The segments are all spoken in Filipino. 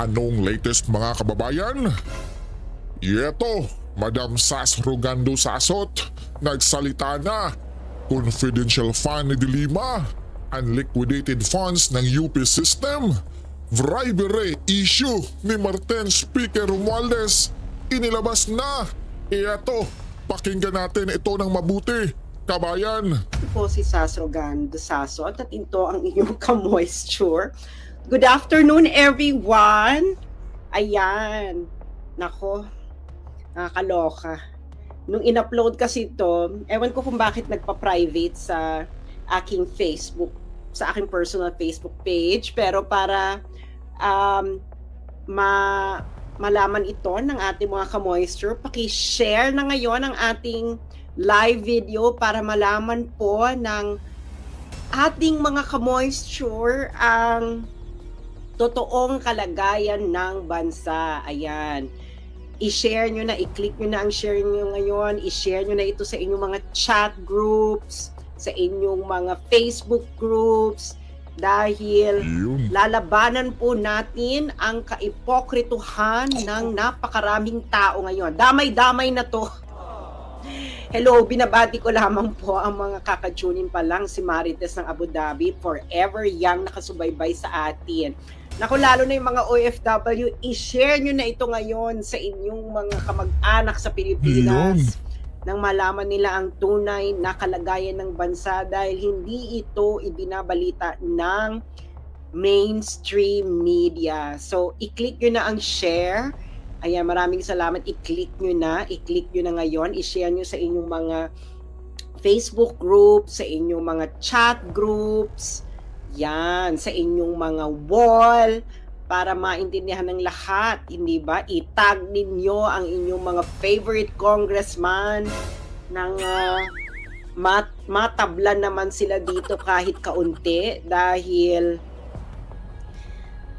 Anong latest mga kababayan? Ieto, Madam Sas Rogando Sasot, nagsalita na. Confidential fund ni Dilima, unliquidated funds ng UP system, bribery issue ni Martin Speaker Romualdez, inilabas na. Ieto, pakinggan natin ito ng mabuti, kabayan. Ito po si Sasrogan de Sasot at ito ang inyong ka-moisture. Good afternoon everyone! Ayan, nako, nakakaloka. Nung in-upload kasi ito, ewan ko kung bakit nagpa-private sa aking Facebook, sa aking personal Facebook page, pero para malaman ito ng ating mga ka-moisture, paki-share na ngayon ang ating live video para malaman po ng ating mga ka-moisture ang totoong kalagayan ng bansa. Ayan. I-share nyo na, i-click nyo na ang share nyo ngayon, i-share nyo na ito sa inyong mga chat groups, sa inyong mga Facebook groups, dahil lalabanan po natin ang kaipokrituhan ng napakaraming tao ngayon. Damay-damay na to. Hello, binabati ko lamang po ang mga kakatunin pa lang, si Marites ng Abu Dhabi, forever young, nakasubaybay sa atin. Naku, lalo na yung mga OFW, i-share nyo na ito ngayon sa inyong mga kamag-anak sa Pilipinas nang malaman nila ang tunay na kalagayan ng bansa dahil hindi ito ibinabalita ng mainstream media. So, i-click nyo na ang share. Ayan, maraming salamat. I-click nyo na ngayon. I-share nyo sa inyong mga Facebook groups, sa inyong mga chat groups, yan, sa inyong mga wall, para maintindihan ng lahat, hindi ba? I-tag ninyo ang inyong mga favorite congressman ng matablan naman sila dito kahit kaunti dahil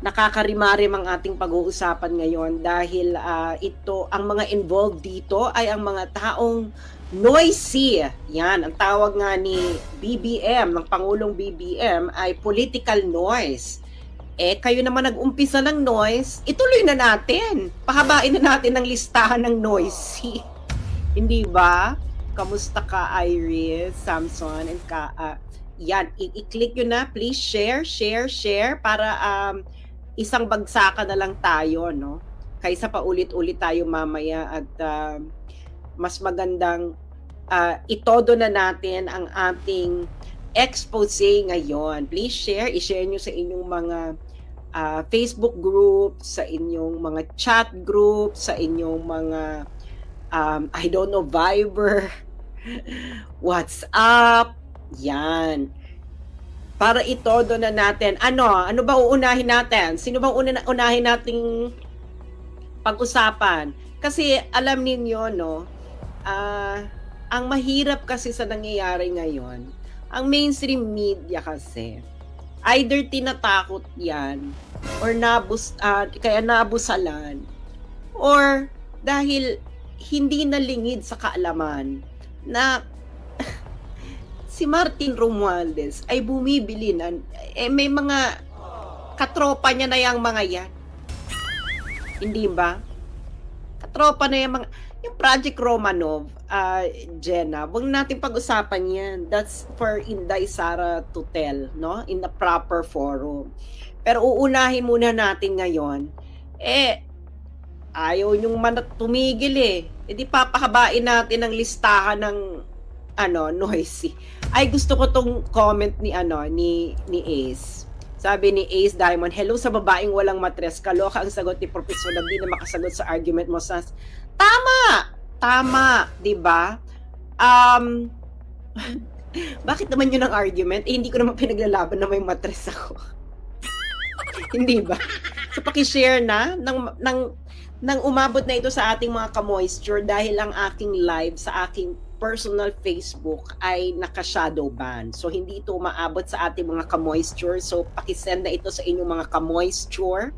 nakakarimarim ang ating pag-uusapan ngayon dahil ito, ang mga involved dito ay ang mga taong noisy. Yan, ang tawag nga ni BBM, ng Pangulong BBM ay political noise. Kayo naman nag-umpisa ng noise, ituloy na natin. Pahabain na natin ang listahan ng noisy. Hindi ba? Kamusta ka, Iris, Samson, and yan, i-click nyo na. Please share para isang bagsakan na lang tayo, no? Kaysa pa ulit-ulit tayo mamaya at mas magandang itodo na natin ang ating expose ngayon. Please share, i-share nyo sa inyong mga Facebook groups, sa inyong mga chat groups, sa inyong mga I don't know, Viber, WhatsApp, yan. Para itodo na natin. Ano ba uunahin natin? Sino bang unahin nating pag-usapan? Kasi alam niyo no, ang mahirap kasi sa nangyayari ngayon, ang mainstream media kasi, either tinatakot yan, or kaya nabusalan, or dahil hindi nalingid sa kaalaman na si Martin Romualdez ay bumibili na, may mga katropa niya na yung mga yan. Hindi ba? Katropa na yung mga, yung Project Romanov, Jenna, huwag natin pag-usapan yan. That's for Inday Sara to tell, no? In the proper forum. Pero uunahin muna natin ngayon, ayaw nyong tumigil di papahabain natin ang listahan ng noisy. Ay, gusto ko tong comment ni Ace. Sabi ni Ace Diamond, hello sa babaeng walang matres. Kaloka ang sagot ni Professor Labdi na makasagot sa argument mo sa... Tama, 'di ba? Bakit naman 'yun ang argument? Hindi ko naman pinaglalaban na may matres ako. Hindi ba? So paki-share na nang umabot na ito sa ating mga ka-moisture dahil ang aking live sa aking personal Facebook ay naka-shadow ban. So hindi ito umaabot sa ating mga ka-moisture. So paki-send na ito sa inyong mga ka-moisture.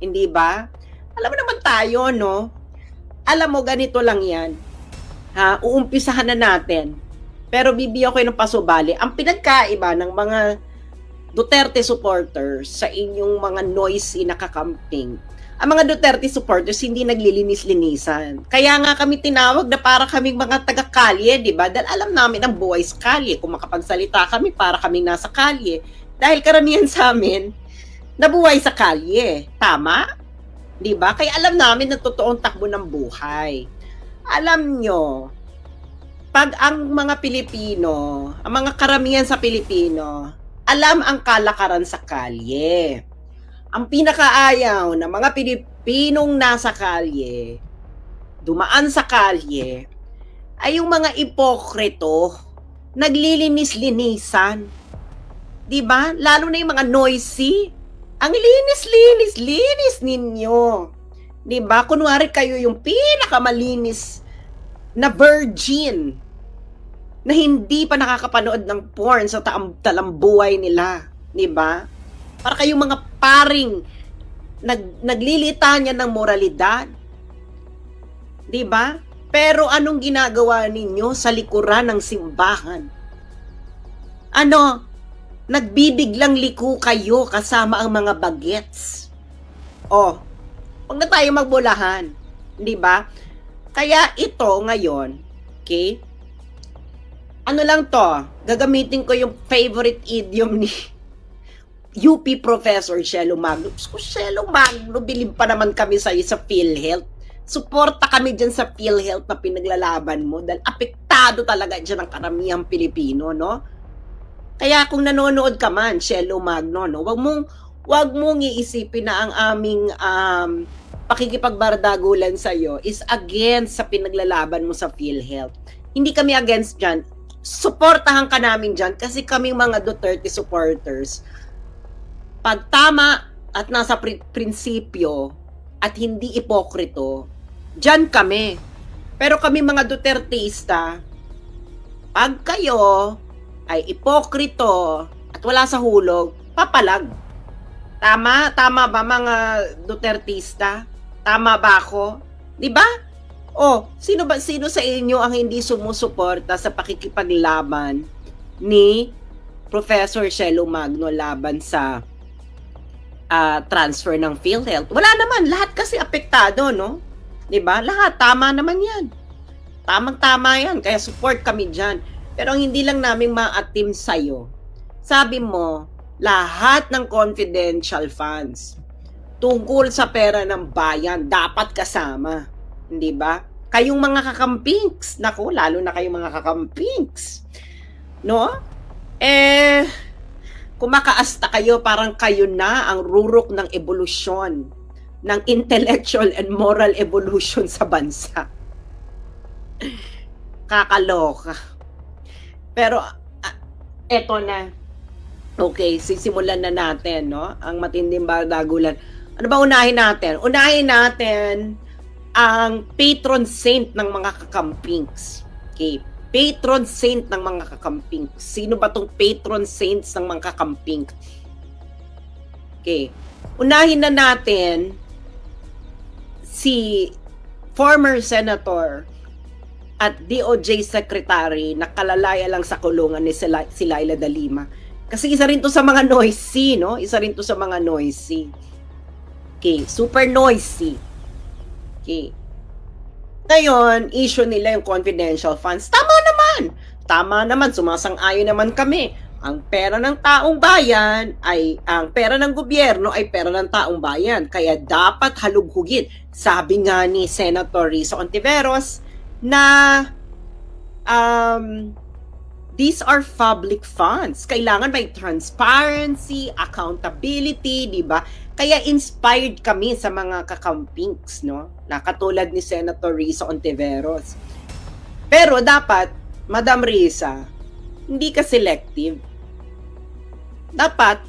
Hindi ba? Alam mo naman tayo, no? Alam mo, ganito lang yan. Uumpisahan na natin. Pero bibigyan ko ng pasubali. Ang pinagkaiba ng mga Duterte supporters sa inyong mga noisy nakakamping. Ang mga Duterte supporters hindi naglilinis-linisan. Kaya nga kami tinawag na para kaming mga taga-kalye, di ba? Dahil alam namin ang buhay sa kalye. Kung makapagsalita kami, para kaming nasa kalye. Dahil karamihan sa amin, nabuhay sa kalye. Tama? Di ba? Kaya alam namin na totoong takbo ng buhay. Alam nyo, pag ang mga Pilipino, ang mga karamihan sa Pilipino, alam ang kalakaran sa kalye. Ang pinakaayaw ng mga Pilipinong nasa kalye, dumaan sa kalye, ay yung mga ipokrito, naglilinis-linisan. Diba? Lalo na yung mga noisy. Ang linis ninyo. Diba? Kunwari kayo yung pinakamalinis na virgin na hindi pa nakakapanood ng porn sa talambuhay nila. Diba? Para kayong mga paring naglilita niya ng moralidad. Diba? Pero anong ginagawa ninyo sa likuran ng simbahan? Ano? Nagbibiglang liko kayo kasama ang mga bagets. Oh, huwag na tayo magbulahan. Diba? Kaya ito ngayon, okay? Ano lang to? Gagamitin ko yung favorite idiom ni UP Professor Shelo Magno. Shelo Magno, bilib pa naman kami sa'yo sa PhilHealth. Suporta kami dyan sa PhilHealth na pinaglalaban mo dahil apektado talaga dyan ang karamihang Pilipino, no? Kaya kung nanonood ka man, Shelo Magno, no? Wag mong iisipin na ang aming pakikipagbardagulan sa'yo is against sa pinaglalaban mo sa PhilHealth. Hindi kami against dyan. Suportahan ka namin dyan kasi kaming mga Duterte supporters, pag tama at nasa prinsipyo at hindi ipokrito, dyan kami. Pero kami mga Duterteista, pag kayo ay ipokrito at wala sa hulog, papalag. Tama? Tama ba mga Duterteista? Tama ba ako? Di ba? Oh, sino sa inyo ang hindi sumusuporta sa pakikipaglaban ni Professor Shelo Magno laban sa transfer ng PhilHealth? Wala naman, lahat kasi apektado, no? 'Di ba? Lahat tama naman 'yan. Tamang-tama 'yan, kaya support kami diyan. Pero ang hindi lang namin maatim sa iyo. Sabi mo, lahat ng confidential funds tungkol sa pera ng bayan dapat kasama. Hindi ba? Kayong mga kakampings, nako, lalo na kayong mga kakampings. No? Kumakaasta kayo, parang kayo na ang rurok ng evolusyon, ng intellectual and moral evolution sa bansa. Kakaloka. Pero, eto na. Okay, sisimulan na natin, no? Ang matinding bardagulan. Ano ba unahin natin? Unahin natin ang patron saint ng mga kakampings. Okay, patron saint ng mga kakamping. Sino ba tong patron saints ng mga kakamping? Okay. Unahin na natin si former senator at DOJ secretary na kalalaya lang sa kulungan ni si Laila de Lima. Kasi isa rin to sa mga noisy, no? Isa rin to sa mga noisy. Okay, super noisy. Okay. Ngayon, issue nila yung confidential funds. Tama naman, sumasang-ayon naman kami. Ang pera ng taong bayan ang pera ng gobyerno ay pera ng taong bayan. Kaya dapat halughugin. Sabi nga ni Senator Risa Ontiveros na these are public funds. Kailangan may transparency, accountability, di ba? Kaya inspired kami sa mga kakampings, no? Na katulad ni Senator Risa Ontiveros. Pero dapat, Madam Risa, hindi ka selective. Dapat,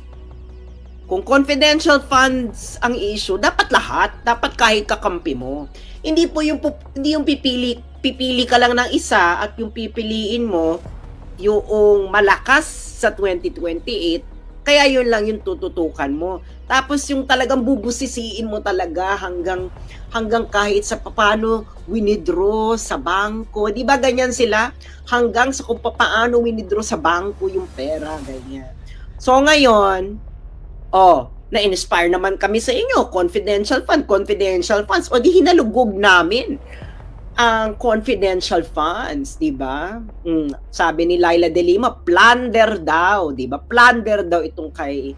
kung confidential funds ang issue, dapat lahat. Dapat kahit kakampi mo. Hindi yung pipili ka lang ng isa at yung pipiliin mo yung malakas sa 2028. Kaya yun lang yung tututukan mo. Tapos yung talagang bubusisiin mo talaga hanggang kahit sa paano winidraw sa bangko. Di ba ganyan sila? Hanggang sa kung paano winidraw sa bangko yung pera, ganyan. So ngayon, na-inspire naman kami sa inyo, confidential funds, o di hinalugog namin ang confidential funds, di ba? Sabi ni Laila de Lima, plunder daw, di ba? Plunder daw itong kay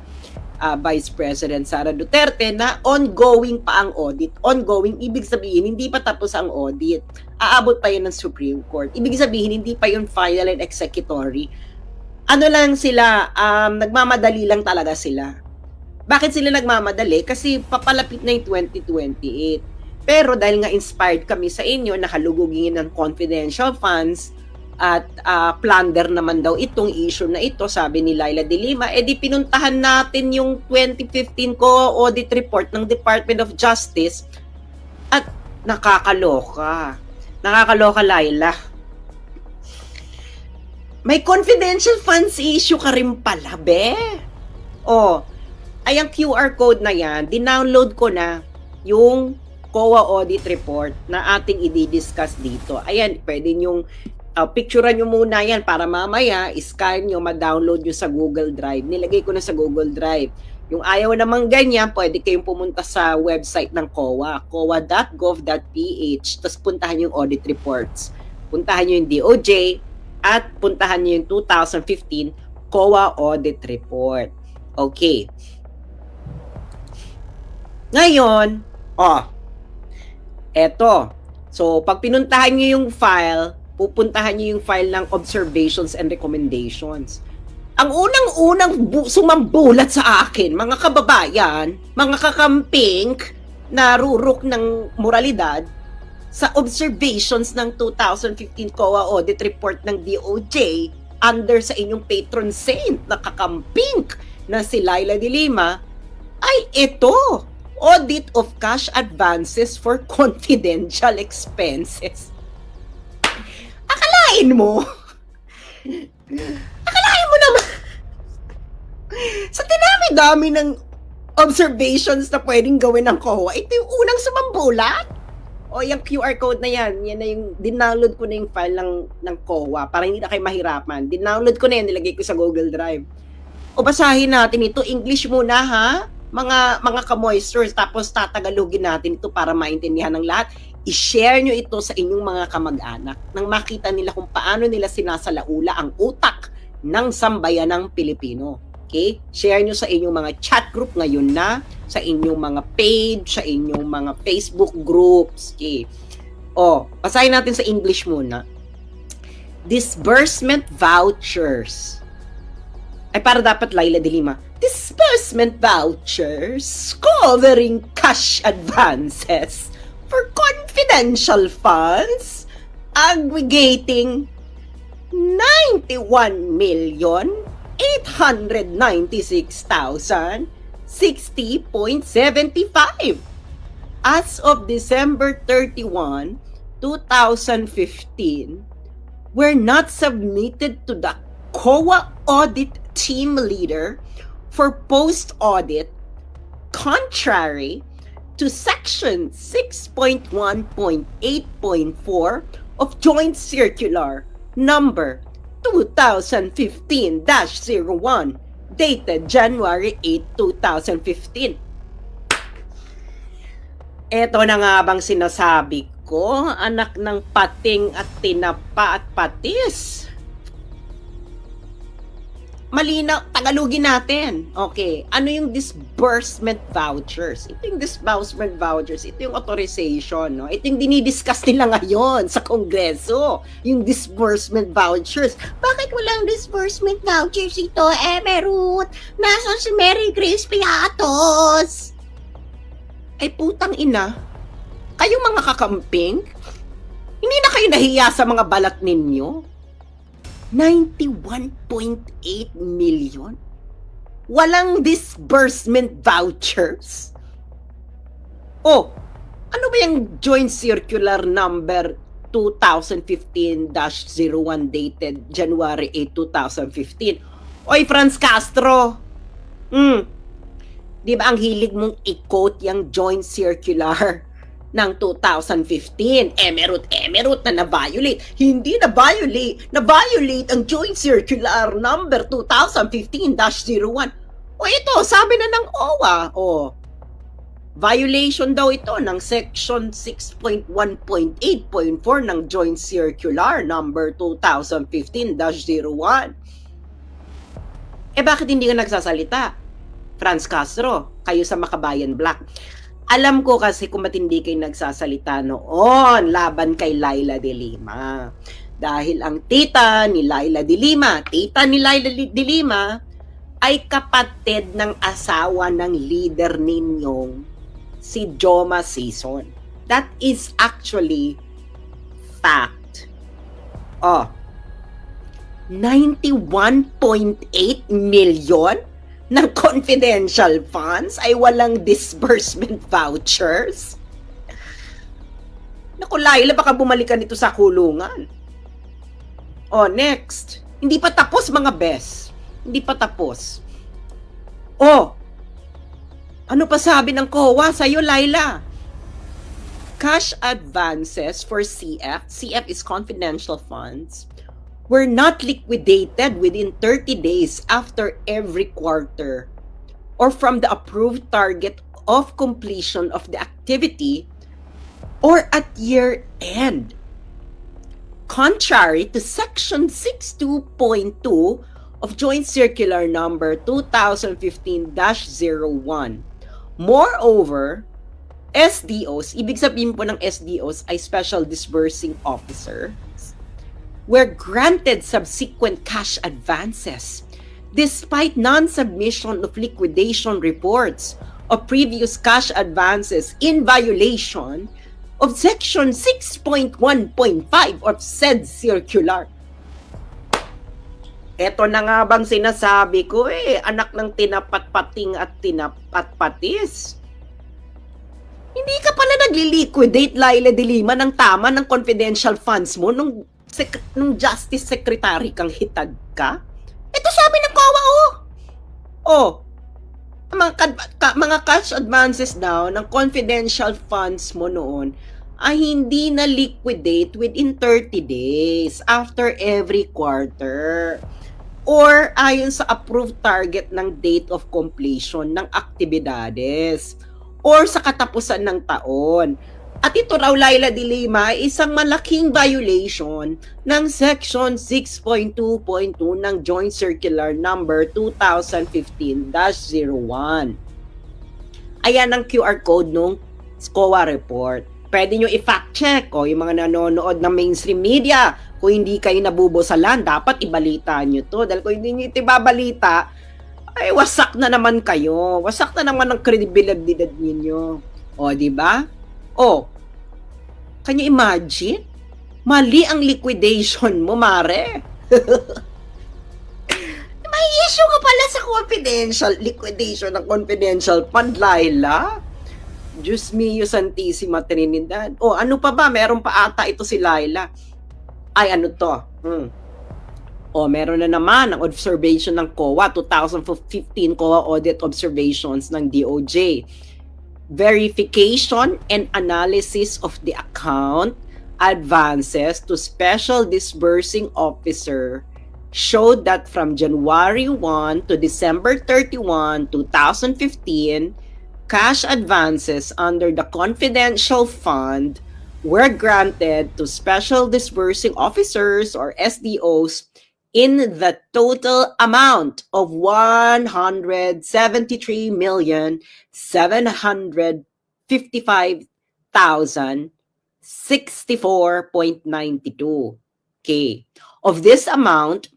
Vice President Sara Duterte na ongoing pa ang audit. Ongoing, ibig sabihin, hindi pa tapos ang audit. Aabot pa yun ng Supreme Court. Ibig sabihin, hindi pa yun final and executory. Ano lang sila, nagmamadali lang talaga sila. Bakit sila nagmamadali? Kasi papalapit na yung 2028. Pero dahil nga inspired kami sa inyo, nakalugugin ng confidential funds at plunder naman daw itong issue na ito, sabi ni Laila de Lima, di pinuntahan natin yung 2015 audit report ng Department of Justice at nakakaloka. Nakakaloka, Laila. May confidential funds issue ka rin pala, be. Ay ang QR code na yan, dinownload ko na yung COA audit report na ating i-discuss dito. Ayan, pwede nyong picturean nyo muna yan para mamaya, scan nyo, ma-download nyo sa Google Drive. Nilagay ko na sa Google Drive. Yung ayaw naman ganyan, pwede kayong pumunta sa website ng COA, coa.gov.ph, tapos puntahan yung audit reports. Puntahan nyo yung DOJ at puntahan nyo yung 2015 COA audit report. Okay. Ngayon, eto. So, pag pinuntahan nyo yung file, pupuntahan nyo yung file ng observations and recommendations. Ang unang-unang sumambulat sa akin, mga kababayan, mga kakamping, na rurok ng moralidad, sa observations ng 2015 COA audit report ng DOJ, under sa inyong patron saint na kakamping na si Laila de Lima, ay ito, audit of cash advances for confidential expenses. Akalain mo naman, sa dinami-dami ng observations na pwedeng gawin ng COA, ito yung unang sumambulat. Yung QR code na yan na yung, dinownload ko na yung file ng COA para hindi na kayo mahirapan. Dinownload ko na yan, nilagay ko sa Google Drive. Basahin natin ito, English muna ha, mga ka-moistures, tapos tatagalogin natin ito para maintindihan ng lahat. I-share nyo ito sa inyong mga kamag-anak nang makita nila kung paano nila sinasalaula ang utak ng sambayanang Pilipino. Okay? Share nyo sa inyong mga chat group ngayon na, sa inyong mga page, sa inyong mga Facebook groups. Okay? Basahin natin sa English muna. Disbursement vouchers. Ay, para dapat Laila de Lima. Disbursement vouchers covering cash advances for confidential funds aggregating 91,896,060.75 as of December 31, 2015 were not submitted to the COA audit team leader for post-audit, contrary to Section 6.1.8.4 of Joint Circular Number 2015-01, dated January 8, 2015. Ito na nga bang sinasabi ko, anak ng pating at tinapa at patis? Malinaw, tagalogin natin. Okay, ano yung disbursement vouchers? Ito yung disbursement vouchers, ito yung authorization, no? Ito yung dinidiscuss nila ngayon sa Kongreso, yung disbursement vouchers. Bakit walang disbursement vouchers ito, Emerut? Nasaan si Mary Grace Piatos? Ay putang ina, kayong mga kakamping, hindi na kayo nahiya sa mga balat ninyo? 91.8 million? Walang disbursement vouchers? Ano ba yung Joint Circular Number 2015-01 dated January 8, 2015? Franz Castro, di ba ang hilig mong i-quote yung Joint Circular ng 2015. Emerald na na-violate. Hindi na-violate ang Joint Circular number 2015-01. O ito, sabi na ng OWA, violation daw ito ng Section 6.1.8.4 ng Joint Circular number 2015-01. Bakit hindi ka nagsasalita? Franz Castro, kayo sa Makabayan Black. Alam ko kasi kung matindi kayo nagsasalita noon laban kay Laila de Lima. Dahil ang tita ni Laila de Lima ay kapatid ng asawa ng leader ninyong si Joma Sison. That is actually fact. 91.8 million ng confidential funds ay walang disbursement vouchers. Naku, Laila, baka bumalikan ito sa kulungan. Next. Hindi pa tapos, mga bes. Hindi pa tapos. Ano pa sabi ng COA sa'yo, Laila? Cash advances for CF is confidential funds, were not liquidated within 30 days after every quarter or from the approved target of completion of the activity or at year end. Contrary to Section 62.2 of Joint Circular number 2015-01. Moreover, SDOs, ibig sabihin po ng SDOs ay Special Disbursing Officer, were granted subsequent cash advances despite non-submission of liquidation reports of previous cash advances in violation of Section 6.1.5 of said circular. Ito na nga bang sinasabi ko anak ng tinapatpating at tinapatpatis. Hindi ka pala nagli-liquidate, Laila de Lima, ng tama ng confidential funds mo nung Justice Secretary kang hitag ka? Ito sabi ng COA, mga cash advances daw ng confidential funds mo noon ay hindi na liquidate within 30 days after every quarter or ayon sa approved target ng date of completion ng aktibidades or sa katapusan ng taon. At ito raw, Laila de Lima, isang malaking violation ng Section 6.2.2 ng Joint Circular number 2015-01. Ayan ang QR code nung SCOA report. Pwede nyo i-fact check yung mga nanonood ng mainstream media. Kung hindi kayo nabubusalan, dapat ibalita nyo to. Dahil kung hindi nyo ito ibabalita, ay wasak na naman kayo. Wasak na naman ang credibility ninyo. Di ba? Can you imagine? Mali ang liquidation mo, mare. May issue ka pala sa confidential liquidation ng confidential fund, Laila. Diyos mio Santissima Trinidad. Ano pa ba? Meron pa ata ito si Laila. Ay, ano to? Meron na naman ang observation ng COA, 2015 COA audit observations ng DOJ. Verification and analysis of the account advances to Special Disbursing Officer showed that from January 1 to December 31, 2015, cash advances under the confidential fund were granted to Special Disbursing Officers or SDOs in the total amount of 173,755,064.92. Okay. Of this amount,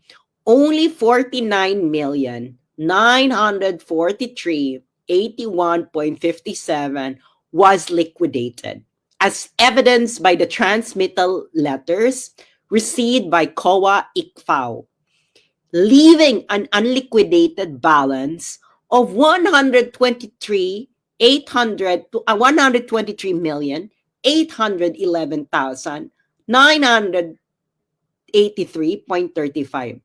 only 49,943,81.57 was liquidated, as evidenced by the transmittal letters received by COA ICFAO, leaving an unliquidated balance of 123,811,983.35.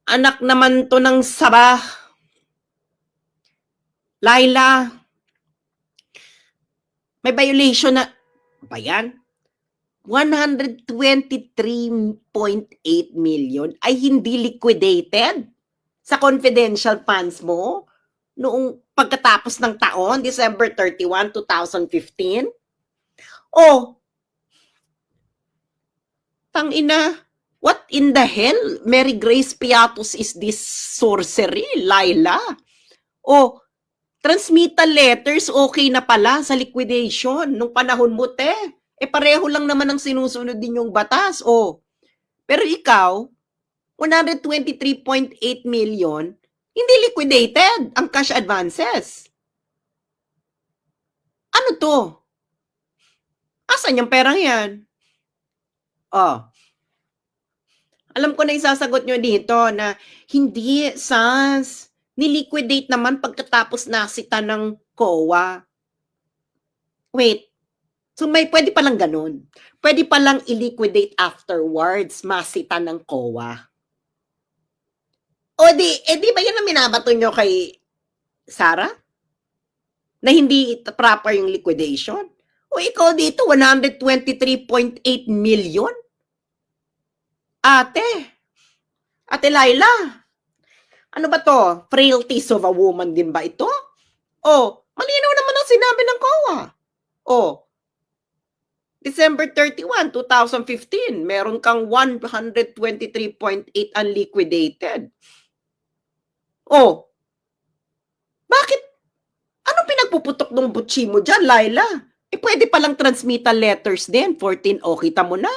Anak naman to ng saba. Laila, May violation na, ba yan? 123.8 million ay hindi liquidated sa confidential funds mo noong pagkatapos ng taon, December 31, 2015? Oh, tangina, what in the hell? Mary Grace Piatos is this sorcery, Laila? Oh, transmittal letters, okay na pala sa liquidation nung panahon mo, te. Pareho lang naman ang sinusunod din yung batas. Oh, pero ikaw, 123.8 million, hindi liquidated ang cash advances. Ano to? Asan yung perang yan? Oh, alam ko na isasagot nyo dito na hindi, Sans. Niliquidate naman pagkatapos nasita ng COA. Wait. So may pwede palang ganun. Pwede palang i-liquidate afterwards, masita ng COA. O di ba yan ang minabato nyo kay Sarah? Na hindi proper yung liquidation? O ikaw dito, 123.8 million? Ate Laila, ano ba to? Frailties of a woman din ba ito? O, malinaw naman ang sinabi ng COA. O, December 31, 2015, meron kang 123.8 unliquidated. Oh, bakit? Anong pinagpuputok ng butchi mo dyan, Laila? Pwede palang transmittal letters din. 14, kita mo na.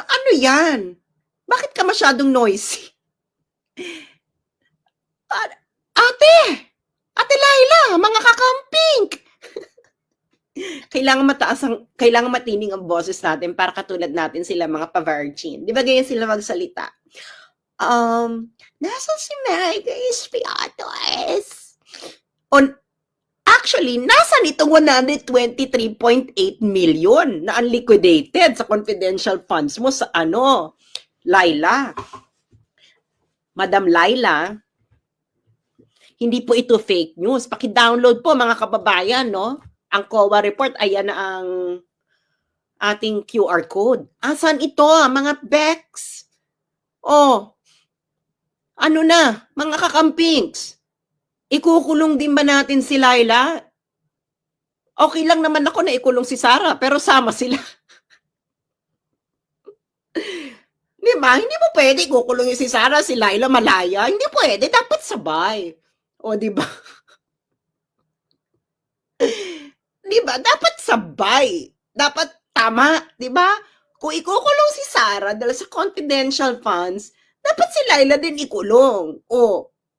Ano yan? Bakit ka masyadong noisy? Ate Laila, mga kakamping! Kailangan matining ang boses natin para katulad natin sila mga pa-virgin. Di ba ganyan sila magsalita? Nasa si Mary Grace Piatos. Actually, nasa nitong 123.8 million na unliquidated sa confidential funds mo sa Laila. Madam Laila, hindi po ito fake news. Paki-download po mga kababayan, no? Ang COA report, ayan na ang ating QR code. Asan ito, mga Bex? Ano na, mga kakampings? Ikukulong din ba natin si Laila? Okay lang naman ako na ikulong si Sarah, pero sama sila. Di ba? Hindi mo pwede ikukulong si Sarah, si Laila malaya. Hindi pwede, dapat sabay. Di ba? Di ba? Dapat sabay. Dapat tama, di ba? Kung ikukulong si Sarah dahil sa confidential funds, dapat si Laila din ikulong.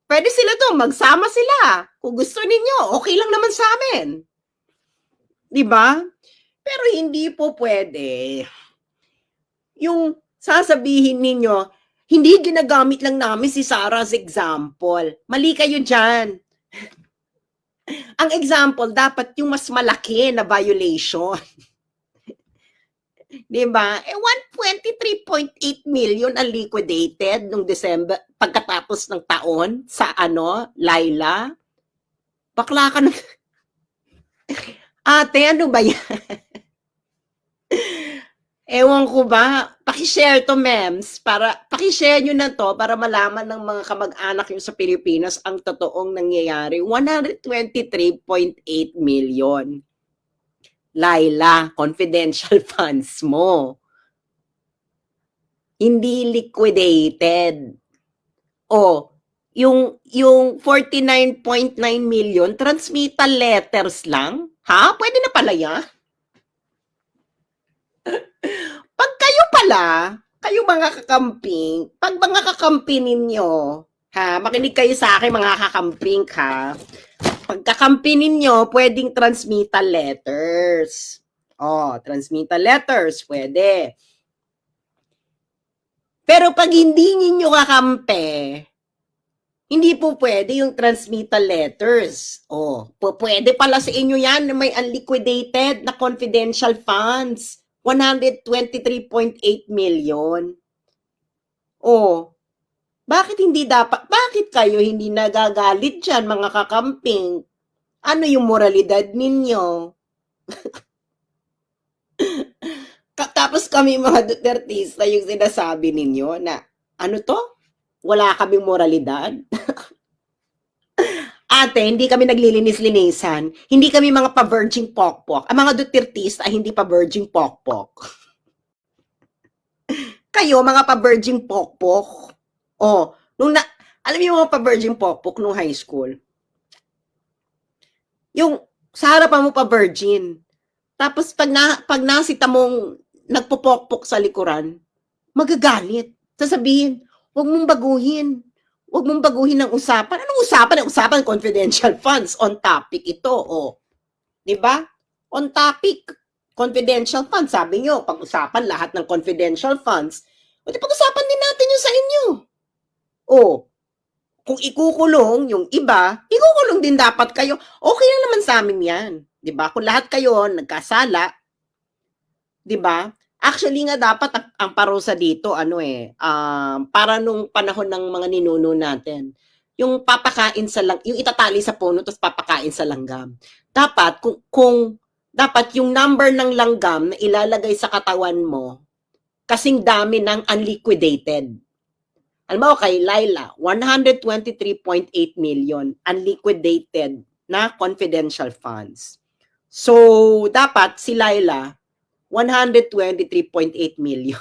Pwede sila magsama sila. Kung gusto ninyo, okay lang naman sa amin. Di ba? Pero hindi po pwede. Yung sasabihin ninyo, hindi ginagamit lang namin si Sarah as example. Mali kayo dyan. Ang example, dapat yung mas malaki na violation. Diba? 123.8 million ang liquidated nung December, pagkatapos ng taon sa Laila. Bakla ka na. Ate, ano ba yan? Ewan ko ba? Pakishare to, mems. Pakishare nyo na to para malaman ng mga kamag-anak nyo sa Pilipinas ang totoong nangyayari. 123.8 million. Laila, confidential funds mo. Hindi liquidated. Yung 49.9 million, transmittal letters lang? Ha? Pwede na pala yan? Pag kayo mga kakamping, pag mga kakamping ninyo, makinig kayo sa akin mga kakamping, pagkakampi ninyo, pwedeng transmittal letters. Transmittal letters, pwede. Pero pag hindi ninyo kakampi, hindi po pwede yung transmittal letters. Pwede pala sa inyo yan na may unliquidated na confidential funds. 123.8 million. Bakit kayo hindi nagagalit dyan, mga kakamping? Ano yung moralidad ninyo? Tapos kami mga Dutertista yung sinasabi ninyo na, ano to? Wala kaming moralidad? Ate, hindi kami naglilinis-linisan. Hindi kami mga pa-virgin pokpok. Ang mga Dutertista ay hindi pa-virgin pokpok. Kayo, mga pa-virgin pokpok. Oh, alam niyo yung mga pa-virgin pokpok nung high school? Yung sa harapan mo pa-virgin. Tapos pag nasita mong nagpupokpok sa likuran, magagalit. Sasabihin, huwag mong baguhin. Huwag mong baguhin ang usapan. Anong usapan? Ang usapan, confidential funds. On topic ito. O. Diba? On topic. Confidential funds. Sabi nyo, pag-usapan lahat ng confidential funds. O di pag-usapan din natin yung sa inyo. O. Kung ikukulong yung iba, ikukulong din dapat kayo. Okay na naman sa amin yan. Diba? Kung lahat kayo nagkasala, diba? Actually nga dapat ang parusa dito para nung panahon ng mga ninuno natin. Yung papakain sa yung itatali sa puno tapos papakain sa langgam. Dapat kung dapat yung number ng langgam na ilalagay sa katawan mo kasing dami ng unliquidated. Alam mo kay Laila, 123.8 million unliquidated na confidential funds. So, dapat si Laila 123.8 million.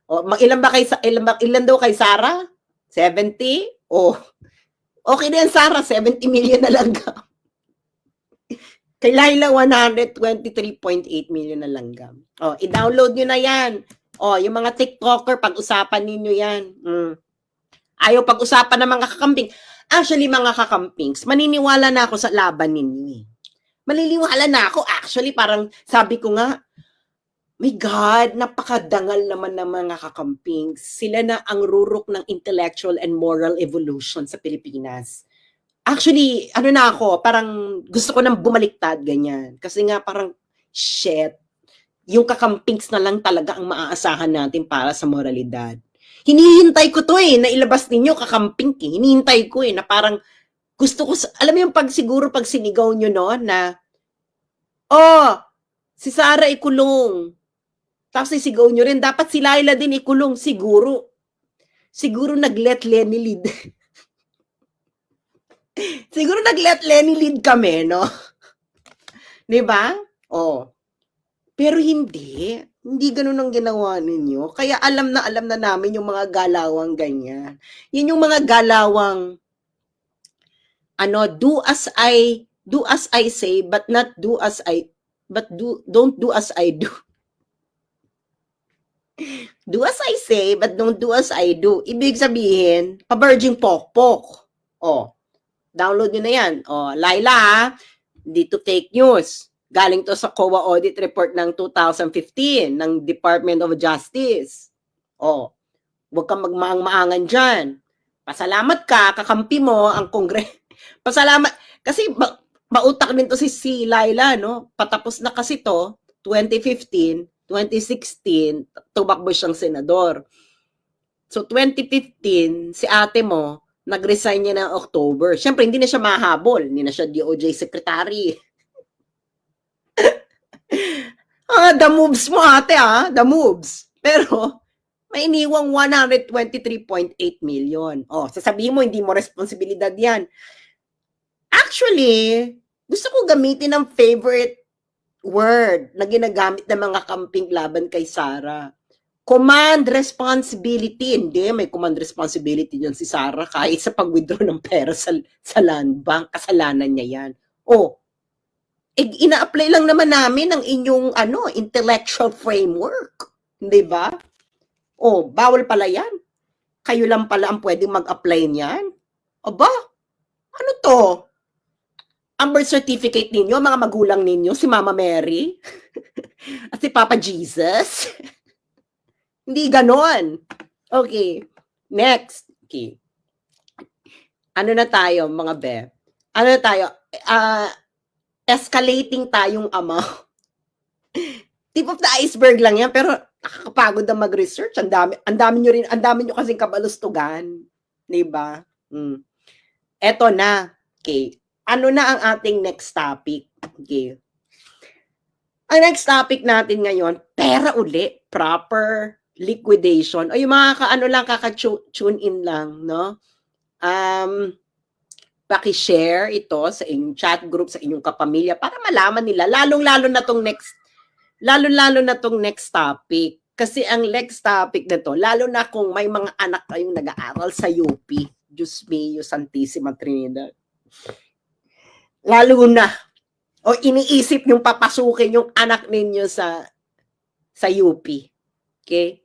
O, ilan daw kay Sarah? 70? O, okay na yan, Sarah. 70 million na lang. Kay Laila, 123.8 million na langgam. O, i-download nyo na yan. O, yung mga TikToker, pag-usapan ninyo yan. Ayaw pag-usapan ng mga kakamping. Actually, mga kakampings, maniniwala na ako sa laban ninyo. Maliliwala na ako. Actually, parang sabi ko nga, my God, napakadangal naman ng mga kakamping. Sila na ang rurok ng intellectual and moral evolution sa Pilipinas. Actually, na ako, parang gusto ko nang bumaliktad, ganyan. Kasi nga parang, shit, yung kakampings na lang talaga ang maaasahan natin para sa moralidad. Hinihintay ko to na ilabas ninyo kakamping. Hinihintay ko na parang, gusto ko, alam mo yung siguro pag sinigaw nyo na, si Sarah ikulong. Tapos isigaw nyo rin, dapat si Laila din ikulong. Siguro nag-let Lenny lead. Siguro nag-let Lenny lead kami, no? Diba? Pero hindi. Hindi ganun ang ginawa ninyo. Kaya alam na namin yung mga galawang ganyan. Yun yung mga galawang do as I say, but not do as don't do as I do. Do as I say, but don't do as I do. Ibig sabihin, pa-virgin pokpok. Download nyo na yan. Laila, dito fake news. Galing to sa COA audit report ng 2015 ng Department of Justice. Huwag kang magmaang-maangan dyan. Pasalamat ka, kakampi mo ang Pasalamat. Kasi mautak din to si Laila, no? Patapos na kasi to, 2015, 2016, tumakbo siyang senador. So, 2015, si ate mo, nag-resign niya ng October. Siyempre, hindi na siya mahabol. Hindi na siya DOJ secretary. The moves mo, ate, the moves. Pero, may iniwang 123.8 million. Sasabihin mo, hindi mo responsibilidad yan. Actually, gusto ko gamitin ang favorite word na ginagamit ng mga kamping laban kay Sarah. Command responsibility. Hindi, may command responsibility dyan si Sarah kahit sa pag-withdraw ng pera sa land bank. Kasalanan niya yan. Ina-apply lang naman namin ang inyong intellectual framework. Hindi ba? Bawal pala yan. Kayo lang pala ang pwedeng mag-apply niyan. Aba, ano to? Ang birth certificate ninyo, mga magulang ninyo, si Mama Mary at si Papa Jesus. Hindi ganon. Okay. Next. Okay. Ano na tayo, mga be? Ano na tayo? Escalating tayong ama. Tip of the iceberg lang yan, pero nakakapagod na mag-research. Ang dami nyo kasing kabalustugan. Diba? Eto na. Okay. ano na ang ating next topic? Okay. Ang next topic natin ngayon, pera uli, proper liquidation. O yung mga kaano lang, kaka-tune in lang, no? Paki-share ito sa inyong chat group, sa inyong kapamilya para malaman nila, lalong-lalo na tong next topic. Kasi ang next topic na to, lalo na kung may mga anak kayong nag-aaral sa UP, Diyos mio, Santissima Trinidad. Lalo na, o iniisip yung papasukin yung anak ninyo sa UP. Okay?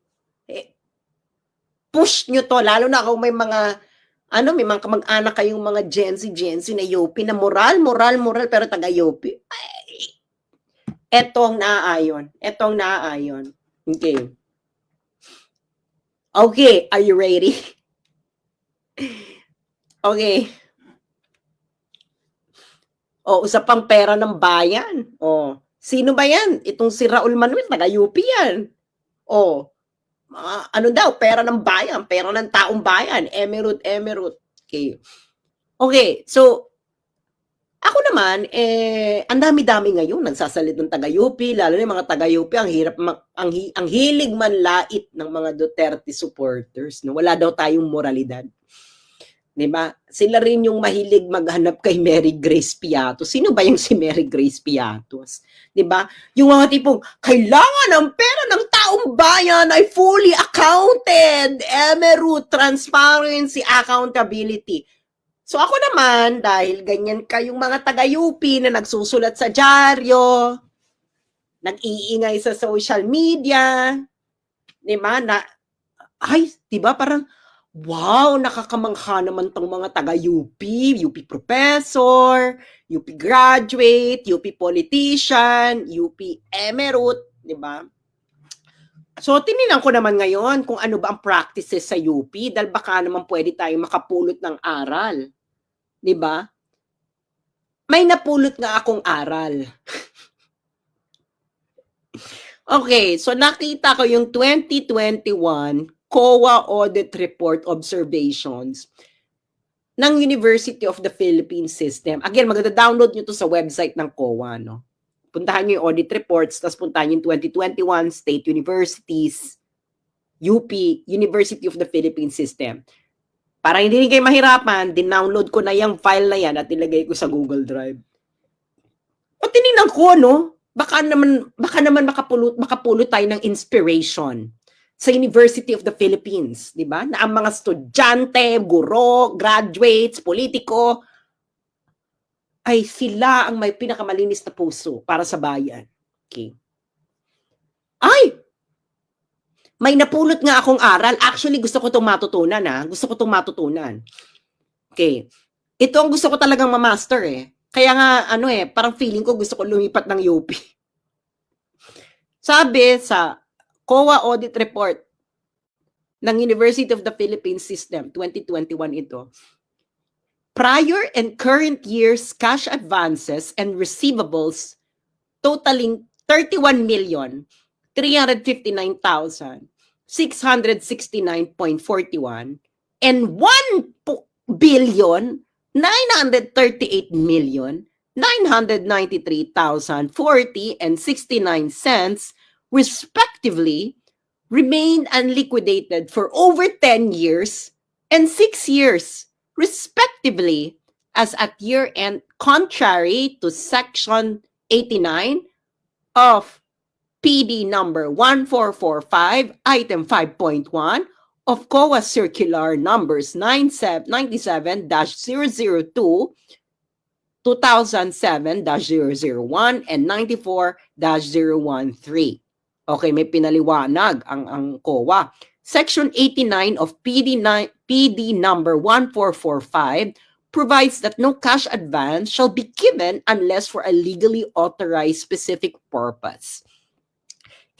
Push nyo to, lalo na kung may mga may mga kamag-anak kayong mga Gen Z na UP na moral, pero taga UP. Etong naaayon. Okay. Okay, are you ready? Okay. Usapang pera ng bayan. Sino ba yan? Itong si Raul Manuel, taga-UP yan. Ano daw, pera ng bayan, pera ng taong bayan, emerald. Okay, so, ako naman, ang dami-dami ngayon nagsasalit ng taga-UP, lalo na yung mga taga-UP, ang hilig manlait ng mga Duterte supporters. No? Wala daw tayong moralidad. Diba? Sila rin yung mahilig maghanap kay Mary Grace Piatos. Sino ba yung si Mary Grace Piatos? Diba? Yung mga tipong, kailangan ang pera ng taong bayan ay fully accounted. Emerald, transparency, accountability. So ako naman, dahil ganyan kayong mga taga-UP na nagsusulat sa dyaryo, nag-iingay sa social media, diba? Diba parang, wow, nakakamangha naman tong mga taga-UP, UP professor, UP graduate, UP politician, UP emerald, di ba? So, tininan ko naman ngayon kung ano ba ang practices sa UP dahil baka naman pwede tayong makapulot ng aral. Di ba? May napulot nga akong aral. Okay, so nakita ko yung 2021 COA Audit Report Observations ng University of the Philippines System. Again, magda-download nyo to sa website ng COA, no? Puntahan nyo yung audit reports, tapos puntahan yung 2021 State Universities, UP, University of the Philippines System. Para hindi rin kayo mahirapan, din-download ko na yung file na yan at ilagay ko sa Google Drive. O tinignan ko, no? Baka naman makapulot tayo ng inspiration sa University of the Philippines, di ba? Na ang mga estudyante, guro, graduates, politiko, ay sila ang may pinakamalinis na puso para sa bayan. Okay. Ay! May napulot nga akong aral. Actually, gusto ko itong matutunan, ha? Gusto ko itong matutunan. Okay. Ito ang gusto ko talagang ma-master, eh. Kaya nga, parang feeling ko gusto ko lumipat ng UP. Sabi sa COA Audit Report ng University of the Philippines System, 2021 ito, prior and current years cash advances and receivables totaling 31,359,669.41 and 1,938,993,040.69 respectively, remained unliquidated for over 10 years and 6 years, respectively, as at year-end, contrary to Section 89 of PD number 1445, Item 5.1 of COA Circular numbers 97-002, 2007-001, and 94-013. Okay, may pinaliwanag ang COA. Section 89 of PD number 1445 provides that no cash advance shall be given unless for a legally authorized specific purpose.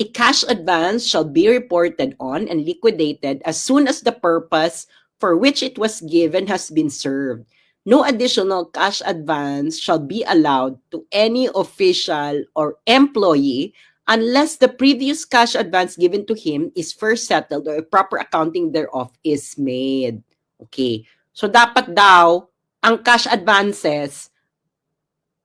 A cash advance shall be reported on and liquidated as soon as the purpose for which it was given has been served. No additional cash advance shall be allowed to any official or employee unless the previous cash advance given to him is first settled or a proper accounting thereof is made. Okay. So, dapat daw, ang cash advances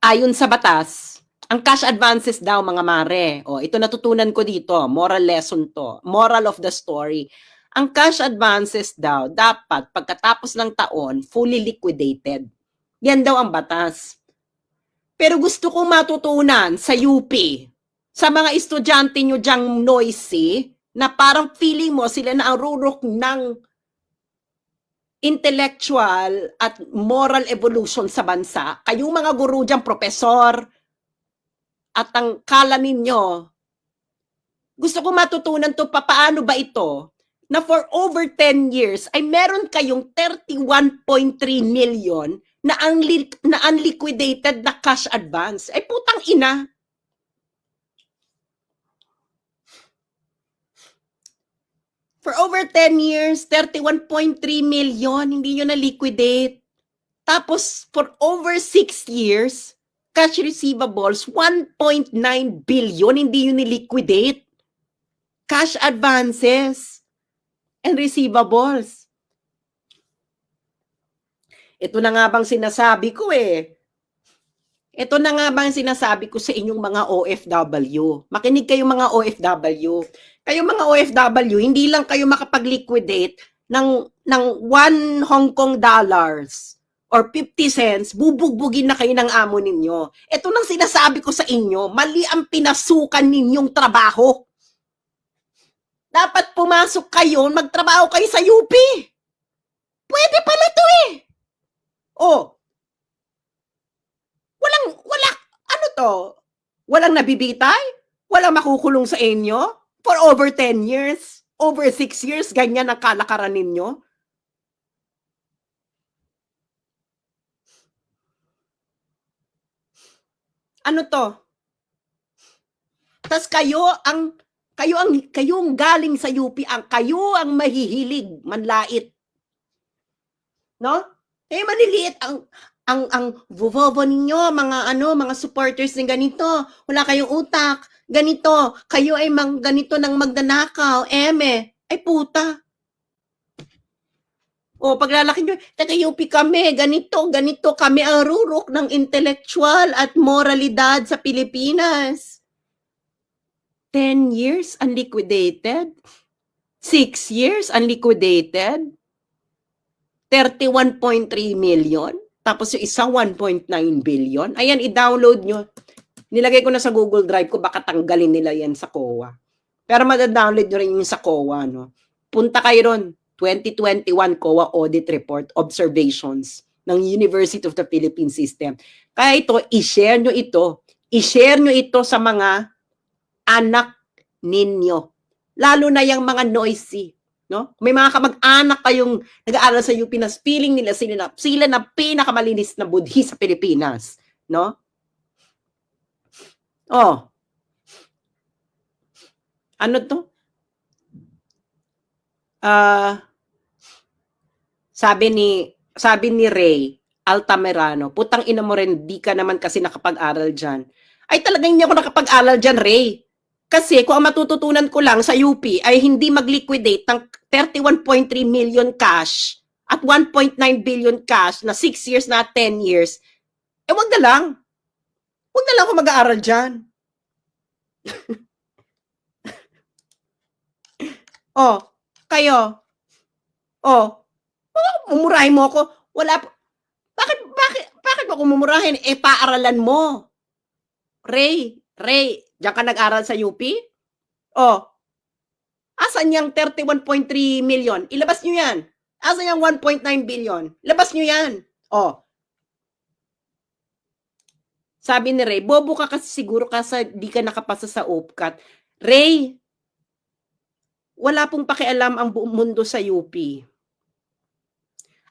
ayon sa batas, ang cash advances daw mga mare, ito natutunan ko dito, moral lesson to, moral of the story. Ang cash advances daw dapat pagkatapos ng taon fully liquidated. Yan daw ang batas. Pero gusto kong matutunan sa UP, sa mga estudyante nyo dyang noisy, na parang feeling mo sila na ang rurok ng intellectual at moral evolution sa bansa. Kayong mga guru dyang profesor, at ang kala ninyo, gusto ko matutunan to paano ba ito, na for over 10 years ay meron kayong 31.3 million na unliquidated na cash advance. Ay putang ina. For over 10 years, 31.3 million, hindi nyo na-liquidate. Tapos, for over 6 years, cash receivables, 1.9 billion, hindi yun ni-liquidate. Cash advances and receivables. Ito na nga bang sinasabi ko eh. Ito na nga bang sinasabi ko sa inyong mga OFW. Makinig kayong mga OFW. Kayong mga OFW, hindi lang kayo makapag-liquidate ng 1 Hong Kong dollars or 50 cents, bubugbugin na kayo ng amo ninyo. Ito nang sinasabi ko sa inyo, mali ang pinasukan ninyong trabaho. Dapat pumasok kayo, magtrabaho kayo sa UP. Pwede pala to eh. Ano to? Walang nabibitay? Walang makukulong sa inyo? For over 10 years? Over 6 years? Ganyan ang kalakaran ninyo? Ano to? Tas kayo ang galing sa UP, kayo ang mahihilig manlait. No? Eh maliliit ang vovo ninyo, mga supporters ng ganito. Wala kayong utak. Ganito, kayo ay ganito ng magnanakaw, ay puta. Paglalaki nyo, taga-UP kami, ganito kami ang rurok ng intellectual at moralidad sa Pilipinas. 10 years unliquidated? 6 years unliquidated? 31.3 million? Tapos yung isang 1.9 billion? Ayan, i-download nyo. Nilagay ko na sa Google Drive ko, baka tanggalin nila yan sa COA. Pero madadownload nyo rin yung sa COA, no? Punta kayo ron, 2021 COA Audit Report, Observations ng University of the Philippines System. Kaya ito, i-share nyo ito. I-share nyo ito sa mga anak ninyo. Lalo na yung mga noisy. No? May mga kamag-anak kayong nag-aaral sa UP na feeling nila sila na pinakamalinis na budhi sa Pilipinas. No? Ano to? Sabi ni Ray Altamirano, putang ina mo rin, di ka naman kasi nakapag-aral dyan. Ay talagang hindi ako nakapag-aral dyan, Ray. Kasi kung ang matututunan ko lang sa UP ay hindi mag-liquidate ng 31.3 million cash at 1.9 billion cash na 6 years na 10 years, wag na lang. Wag na lang ako mag-aaral dyan. Kayo. Mumurahin mo ako. Bakit mo ako mumurahin? Paaralan mo. Ray, diyan ka nag-aral sa UP? Asan yung 31.3 million? Ilabas nyo yan. Asan yung 1.9 billion? Ilabas nyo yan. Sabi ni Ray, bobo ka kasi siguro kasi di ka nakapasa sa OPCAT. Ray, wala pong pakialam ang buong mundo sa UP.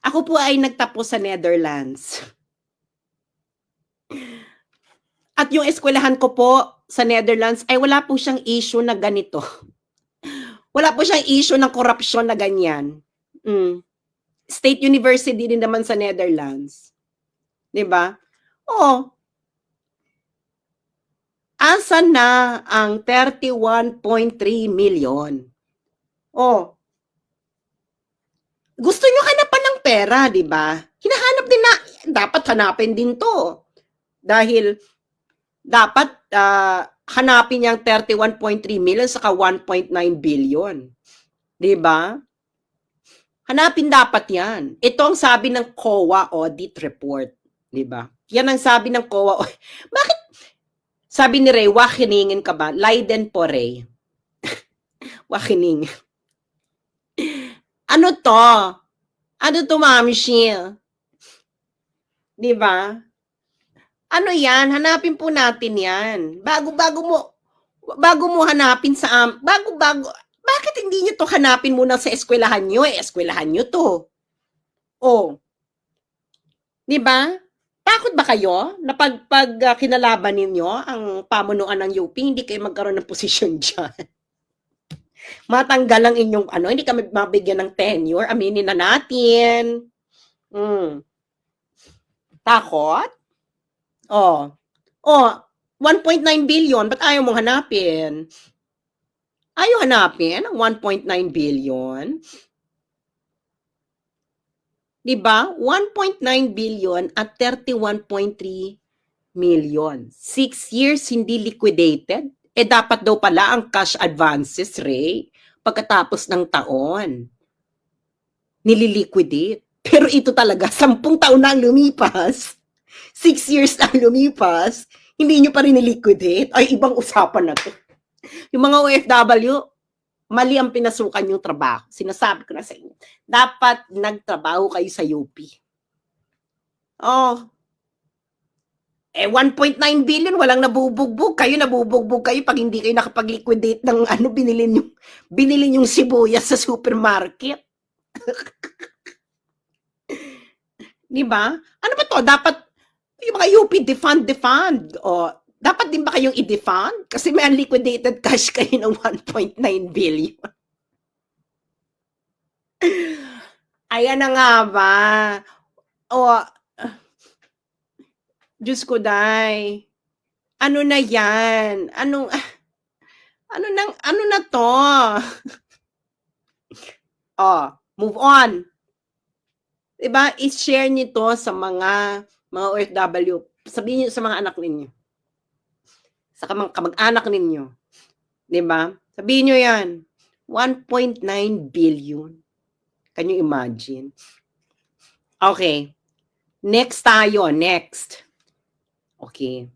Ako po ay nagtapos sa Netherlands. At yung eskwelahan ko po sa Netherlands ay wala po siyang issue na ganito. Wala po siyang issue ng korupsyon na ganyan. State University din naman sa Netherlands. 'Di ba? Asan na ang 31.3 million? Gusto nyo hanapan ng pera, di ba? Hinahanap din na, dapat hanapin din to. Dahil dapat hanapin niya ang 31.3 million saka 1.9 billion. 'Di ba? Hanapin dapat 'yan. Ito ang sabi ng COA audit report, 'di ba? Yan ang sabi ng COA. Bakit sabi ni Ray, wakiningin ka ba? Leiden po, Ray. Wakining. Ano to? Ano to, Mami Shil? 'Di ba? Ano 'yan? Hanapin po natin 'yan. Bago mo hanapin sa bakit hindi niyo to hanapin muna sa eskwelahan niyo? Eskwelahan niyo to. Oh. 'Di ba? Takot ba kayo na pag kinalaban ninyo ang pamunuan ng UP, hindi kayo magkaroon ng posisyon diyan? Matanggal ang inyong hindi kami mabigyan ng tenure, aminin na natin. Takot? Oh. 1.9 billion, ba't ayaw mong hanapin? Ayaw hanapin ang 1.9 billion? Diba? 1.9 billion at 31.3 million. 6 years hindi liquidated? Dapat daw pala ang cash advances, Ray, pagkatapos ng taon. Nililiquidate. Pero ito talaga, 10 taon na ang lumipas. 6 years na ang lumipas, hindi nyo pa rin niliquidate. Ay, ibang usapan na to. Yung mga OFW, mali ang pinasukan yung trabaho. Sinasabi ko na sa inyo. Dapat nagtrabaho kayo sa UP. 1.9 billion, walang nabubugbog. Kayo nabubugbog kayo pag hindi kayo nakapag-liquidate ng binili yung sibuyas sa supermarket. Diba? Ano ba to? Dapat yung mga UP defund. Dapat din ba kayong i-defund? Kasi may unliquidated cash kayo ng 1.9 billion. Ayan na nga ba? Diyos ko, day. Ano na yan? Ano na to? Move on. Diba? I-share nito sa mga OFW. Sabihin niyo sa mga anak ninyo. Sa kamag-anak ninyo. Diba? Sabihin niyo yan. 1.9 billion. Can you imagine? Okay. Next tayo. Next. Okay.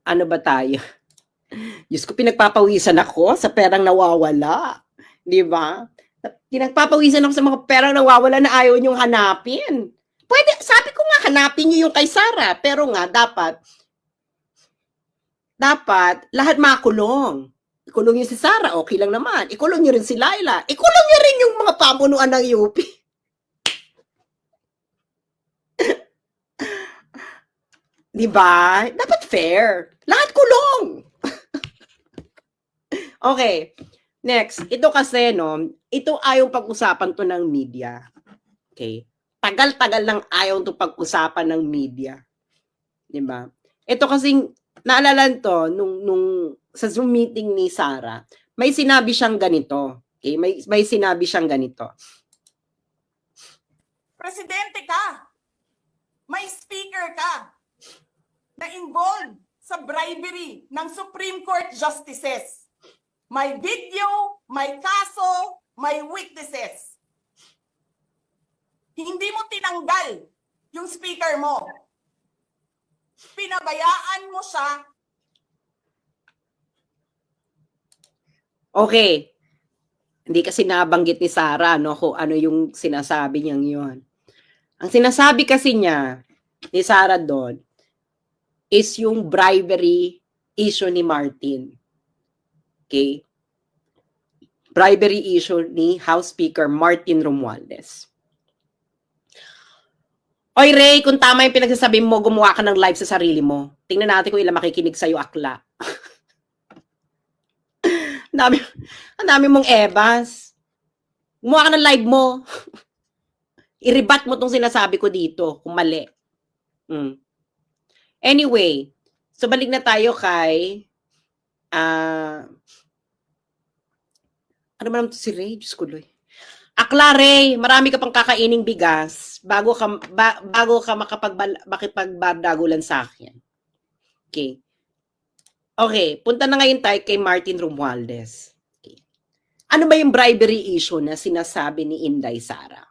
Ano ba tayo? Diyos ko, pinagpapawisan ako sa perang nawawala. Di ba? Pinagpapawisan ako sa mga perang nawawala na ayaw niyong hanapin. Pwede, sabi ko nga, hanapin niyo yung kay Sarah. Pero nga, dapat lahat makulong. Ikulong niyo si Sarah, okay lang naman. Ikulong niyo rin si Laila. Ikulong niyo rin yung mga pamunuan ng UP. Di ba? Dapat fair. Lahat kulong. Okay. Next. Ito kasi, ito ayaw pag-usapan to ng media. Okay. Tagal-tagal lang ayaw to pag-usapan ng media. Di ba? Ito kasing, naalala to, nung sa Zoom meeting ni Sarah, may sinabi siyang ganito. Okay? May sinabi siyang ganito. Presidente ka. May speaker ka na involved sa bribery ng Supreme Court justices. May video, may kaso, may witnesses. Hindi mo tinanggal yung speaker mo. Pinabayaan mo siya. Okay. Hindi kasi nabanggit ni Sarah kung ano yung sinasabi niyang yun. Ang sinasabi kasi niya ni Sarah doon is yung bribery issue ni Martin. Okay? Bribery issue ni House Speaker Martin Romualdez. Oy, Ray, kung tama yung pinagsasabi mo, gumawa ka ng live sa sarili mo. Tingnan natin kung ilang makikinig sa'yo, akla. Ang dami mong ebas. Gumawa ka ng live mo. I-rebat mo tong sinasabi ko dito, kung mali. Anyway, so balik na tayo kay ano ba naman to si Ray? Diyos ko, Loy. Akla, Ray, marami ka pang kakaining bigas bago ka makipagbardagulan sa akin. Okay. Okay, punta na ngayon tayo kay Martin Romualdez. Okay. Ano ba yung bribery issue na sinasabi ni Inday Sara?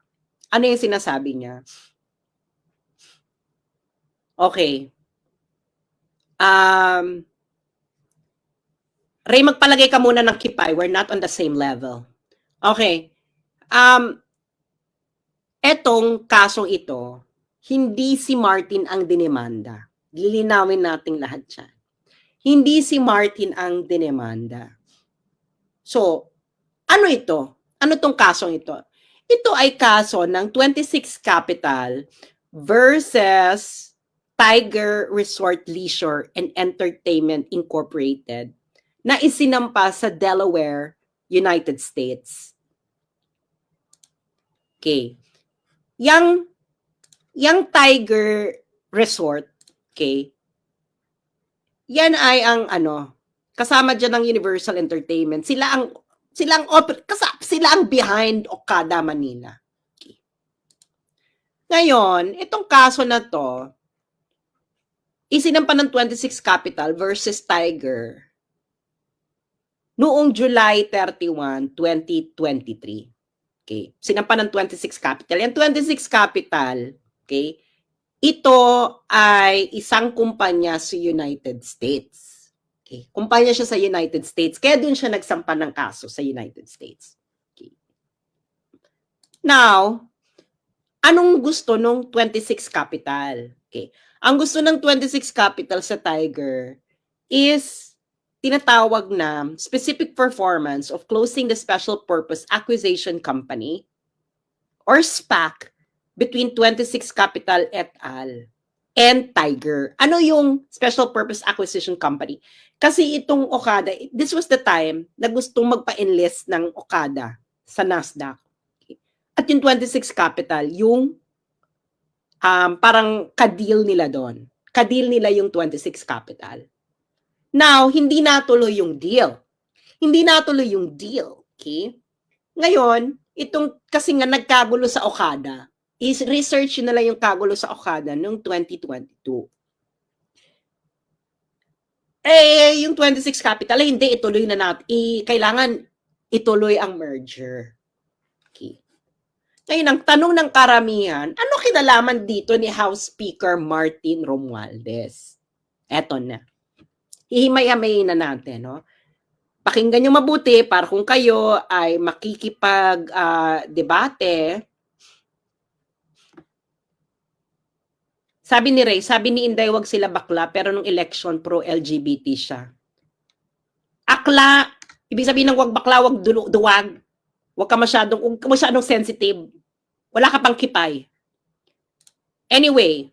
Ano yung sinasabi niya? Okay. Ray, magpalagay ka muna ng kipay. We're not on the same level. Okay. Etong kasong ito, hindi si Martin ang dinemanda. Lilinawin natin lahat yan. Hindi si Martin ang dinemanda. So, ano ito? Ano tong kasong ito? Ito ay kaso ng 26 Capital versus Tiger Resort Leisure and Entertainment Incorporated na isinampa sa Delaware, United States. Okay. Yang Tiger Resort, okay, yan ay ang kasama dyan ng Universal Entertainment. Sila ang behind Okada Manila. Okay. Ngayon, itong kaso na to, isinampa ng 26 Capital versus Tiger noong July 31, 2023. Okay. Sinampa ng 26 Capital. Yung 26 Capital, okay, ito ay isang kumpanya sa United States. Okay. Kumpanya siya sa United States. Kaya doon siya nagsampa ng kaso sa United States. Okay. Now, anong gusto nung 26 Capital? Okay. Ang gusto ng 26 Capital sa Tiger is tinatawag na specific performance of closing the special purpose acquisition company or SPAC between 26 Capital et al. And Tiger. Ano yung special purpose acquisition company? Kasi itong Okada, this was the time na gustong magpa-enlist ng Okada sa Nasdaq. Okay. At yung 26 Capital, yung parang ka-deal nila doon. Ka-deal nila yung 26 Capital. Now, hindi natuloy yung deal. Okay? Ngayon, itong kasi nga nagkagulo sa Okada, is research nila yung kagulo sa Okada noong 2022. Yung 26 Capital, hindi, ituloy na natin. Kailangan ituloy ang merger. Okay. Ngayon, ang tanong ng karamihan, ano kinalaman dito ni House Speaker Martin Romualdez? Eto na. Hihimay-hamayin na natin, no? Pakinggan nyo mabuti para kung kayo ay makikipag-debate. Sabi ni Ray, sabi ni Inday, wag sila bakla, pero nung election, pro-LGBT siya. Akla, ibig sabihin ng wag bakla, wag duwag. Wag ka masyadong sensitive. Wala ka pang kipay. Anyway,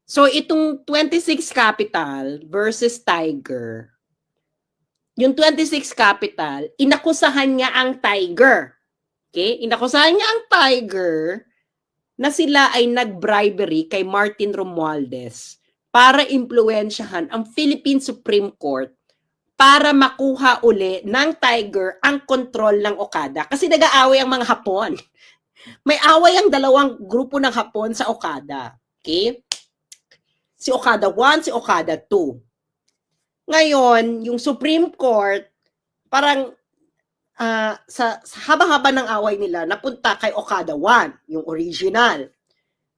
so, itong 26 Capital versus Tiger, yung 26 Capital, inakusahan niya ang Tiger. Okay? Inakusahan niya ang Tiger na sila ay nag-bribery kay Martin Romualdez para impluwensyahan ang Philippine Supreme Court para makuha uli ng Tiger ang kontrol ng Okada. Kasi nag-aaway ang mga Hapon. May away ang dalawang grupo ng Hapon sa Okada. Okay? Si Okada 1, si Okada 2. Ngayon, yung Supreme Court, parang sa haba-haba ng away nila, napunta kay Okada 1, yung original.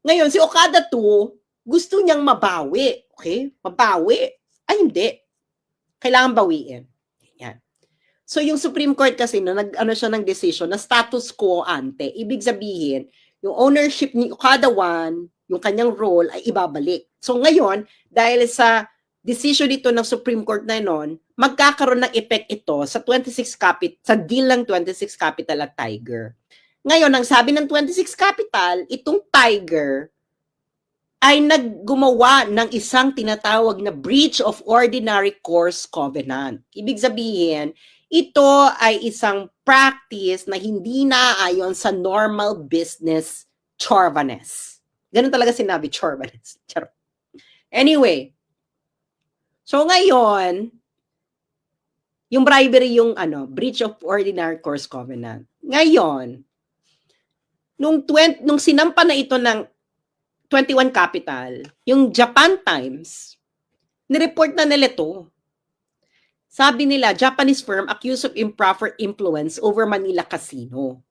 Ngayon, si Okada 2, gusto niyang mabawi. Okay? Mabawi. Ay, hindi. Kailangan bawiin. Yan. So, yung Supreme Court kasi, siya ng decision na status quo ante. Ibig sabihin, yung ownership ni Okada 1, yung kanyang role ay ibabalik. So ngayon, dahil sa decision dito ng Supreme Court na noon, magkakaroon ng effect ito sa 26 Capital, sa deal ng 26 Capital at Tiger. Ngayon, ang sabi ng 26 Capital, itong Tiger ay naggumawa ng isang tinatawag na breach of ordinary course covenant. Ibig sabihin, ito ay isang practice na hindi naaayon sa normal business chauvinism. Ganun talaga sinabi, chauvinism. Anyway, so ngayon, yung bribery, yung breach of ordinary course covenant. Ngayon, nung sinampa na ito ng 21 Capital, yung Japan Times, nireport na nila ito. Sabi nila, Japanese firm accused of improper influence over Manila Casino.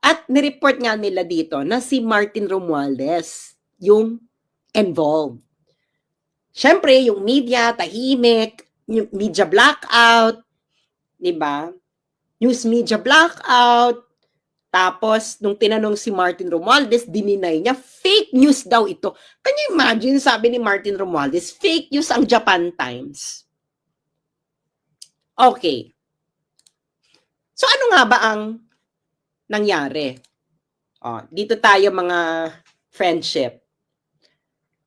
At nireport nga nila dito na si Martin Romualdez yung involved. Siyempre, yung media, tahimik, yung media blackout, di ba? News media blackout. Tapos, nung tinanong si Martin Romualdez, dininay niya, fake news daw ito. Can you imagine, sabi ni Martin Romualdez, fake news ang Japan Times. Okay. So, ano nga ba ang nangyari? Dito tayo mga friendship.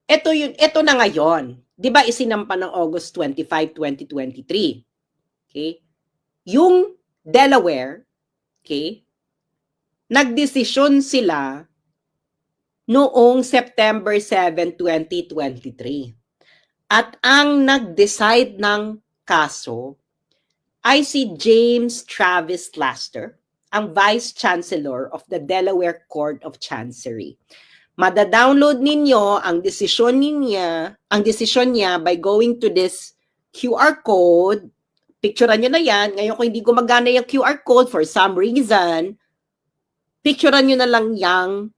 Ito na ngayon. Di ba isinampa ng August 25, 2023? Okay? Yung Delaware, okay, nagdesisyon sila noong September 7, 2023. At ang nag-decide ng kaso ay si James Travis Laster, ang Vice Chancellor of the Delaware Court of Chancery. Mada-download ninyo ang desisyon niya by going to this QR code. Picturean nyo na yan. Ngayon kung hindi gumagana yung QR code for some reason, picturean nyo na lang yung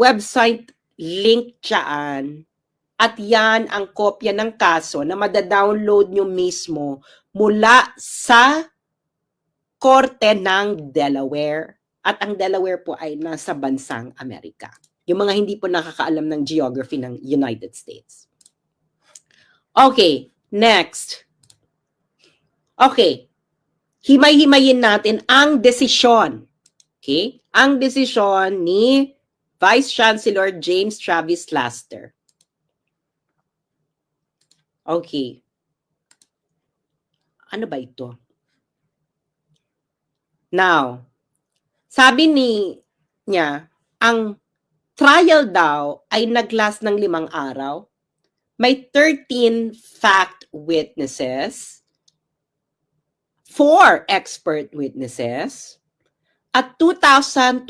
website link dyan. At yan ang kopya ng kaso na mada-download nyo mismo mula sa korte ng Delaware. At ang Delaware po ay nasa bansang Amerika. Yung mga hindi po nakakaalam ng geography ng United States. Okay, next. Okay, himay-himayin natin ang desisyon. Okay, ang desisyon ni Vice Chancellor James Travis Laster. Okay. Ano ba ito? Now, sabi niya, ang trial daw ay naglast ng 5 araw. May 13 fact witnesses, 4 expert witnesses, at 2,281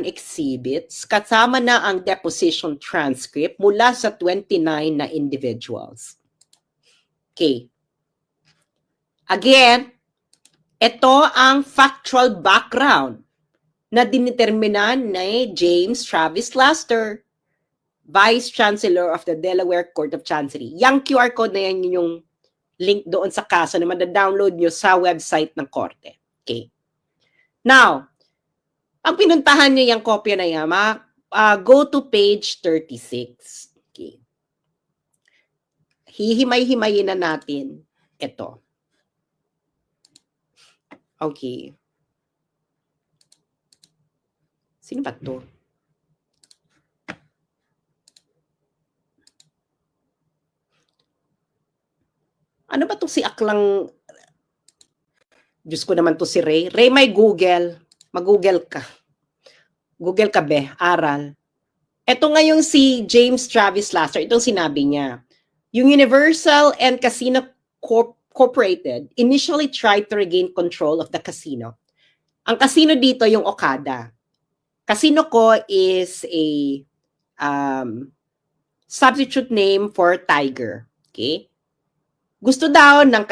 exhibits kasama na ang deposition transcript mula sa 29 na individuals. Okay. Again, ito ang factual background na dineterminan ni James Travis Laster, Vice Chancellor of the Delaware Court of Chancery. Yang QR code na yan yung link doon sa kaso na mada-download nyo sa website ng korte. Okay. Now, pag pinuntahan nyo yung kopya na yan, go to page 36. Okay. Hihimay-himayin na natin ito. Okay. Sino ba to? Ano ba to si Aklang? Diyos ko naman to si Ray. Ray, may Google. Mag-Google ka. Google ka be, aral. Ito ngayong si James Travis Laster, itong sinabi niya. Yung Universal and Casino Corporated initially tried to regain control of the casino. Ang casino dito yung Okada. Casino ko is a substitute name for Tiger. Okay? Gusto daw ng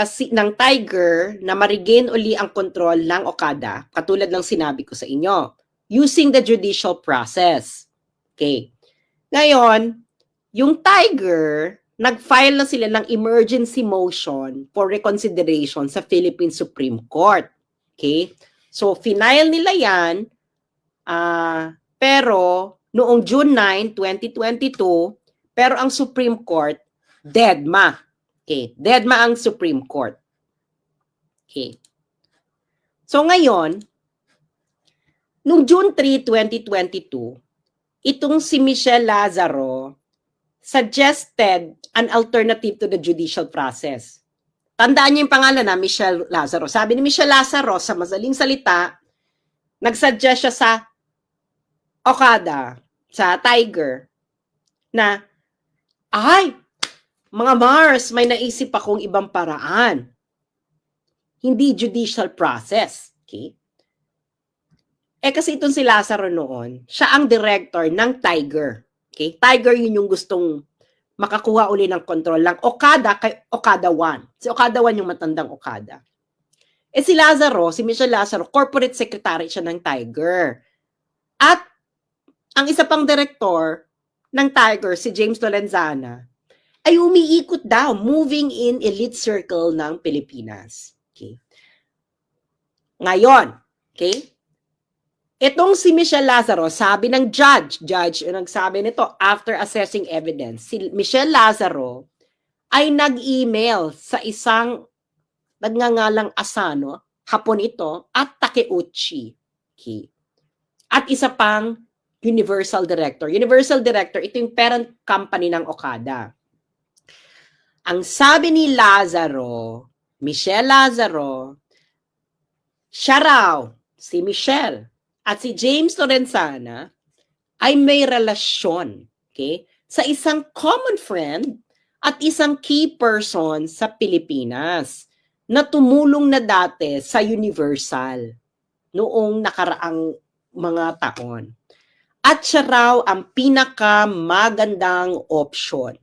Tiger na ma-regain uli ang control ng Okada, katulad ng sinabi ko sa inyo, using the judicial process. Okay. Ngayon, yung Tiger, nag-file na sila ng emergency motion for reconsideration sa Philippine Supreme Court. Okay? So, final nila yan, pero noong June 9, 2022, pero ang Supreme Court, deadma. Okay, deadma ang Supreme Court. Okay. So ngayon, noong June 3, 2022, itong si Michelle Lazaro suggested an alternative to the judicial process. Tandaan niyo yung pangalan na Michelle Lazaro. Sabi ni Michelle Lazaro, sa madaling salita, nagsuggest siya sa Okada, sa Tiger, na, mga Mars, may naisip akong ibang paraan. Hindi judicial process. Okay? Kasi itong si Lazaro noon, siya ang director ng Tiger. Okay? Tiger yun yung gustong makakuha uli ng control ng Okada kay Okada 1. Si Okada 1 yung matandang Okada. Si Lazaro, si Michelle Lazaro, corporate secretary siya ng Tiger. At ang isa pang director ng Tiger, si James Lorenzana, ay umiikot daw, moving in elite circle ng Pilipinas. Okay? Ngayon, okay? Itong si Michelle Lazaro, sabi ng judge yung nagsabi nito after assessing evidence, si Michelle Lazaro ay nag-email sa isang nagngangalang Asano, hapon ito, at Takeuchi. Okay. At isa pang Universal Director. Universal Director, ito yung parent company ng Okada. Ang sabi ni Lazaro, Michelle Lazaro, siya raw, si Michelle, at si James Lorenzana ay may relasyon, okay, sa isang common friend at isang key person sa Pilipinas na tumulong na dati sa Universal noong nakaraang mga taon. At siya raw ang pinakamagandang option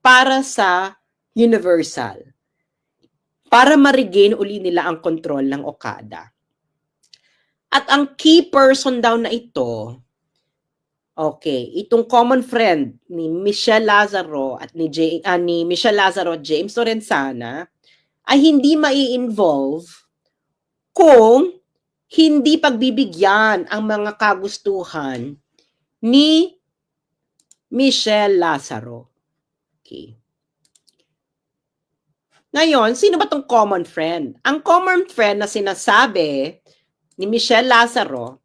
para sa Universal para ma-regain uli nila ang control ng Okada. At ang key person daw na ito, okay, itong common friend ni Michelle Lazaro at ni Michelle Lazaro at James Lorenzana ay hindi mai-involve kung hindi pagbibigyan ang mga kagustuhan ni Michelle Lazaro. Okay. Ngayon, sino ba tong common friend? Ang common friend na sinasabi ni Michelle Lazaro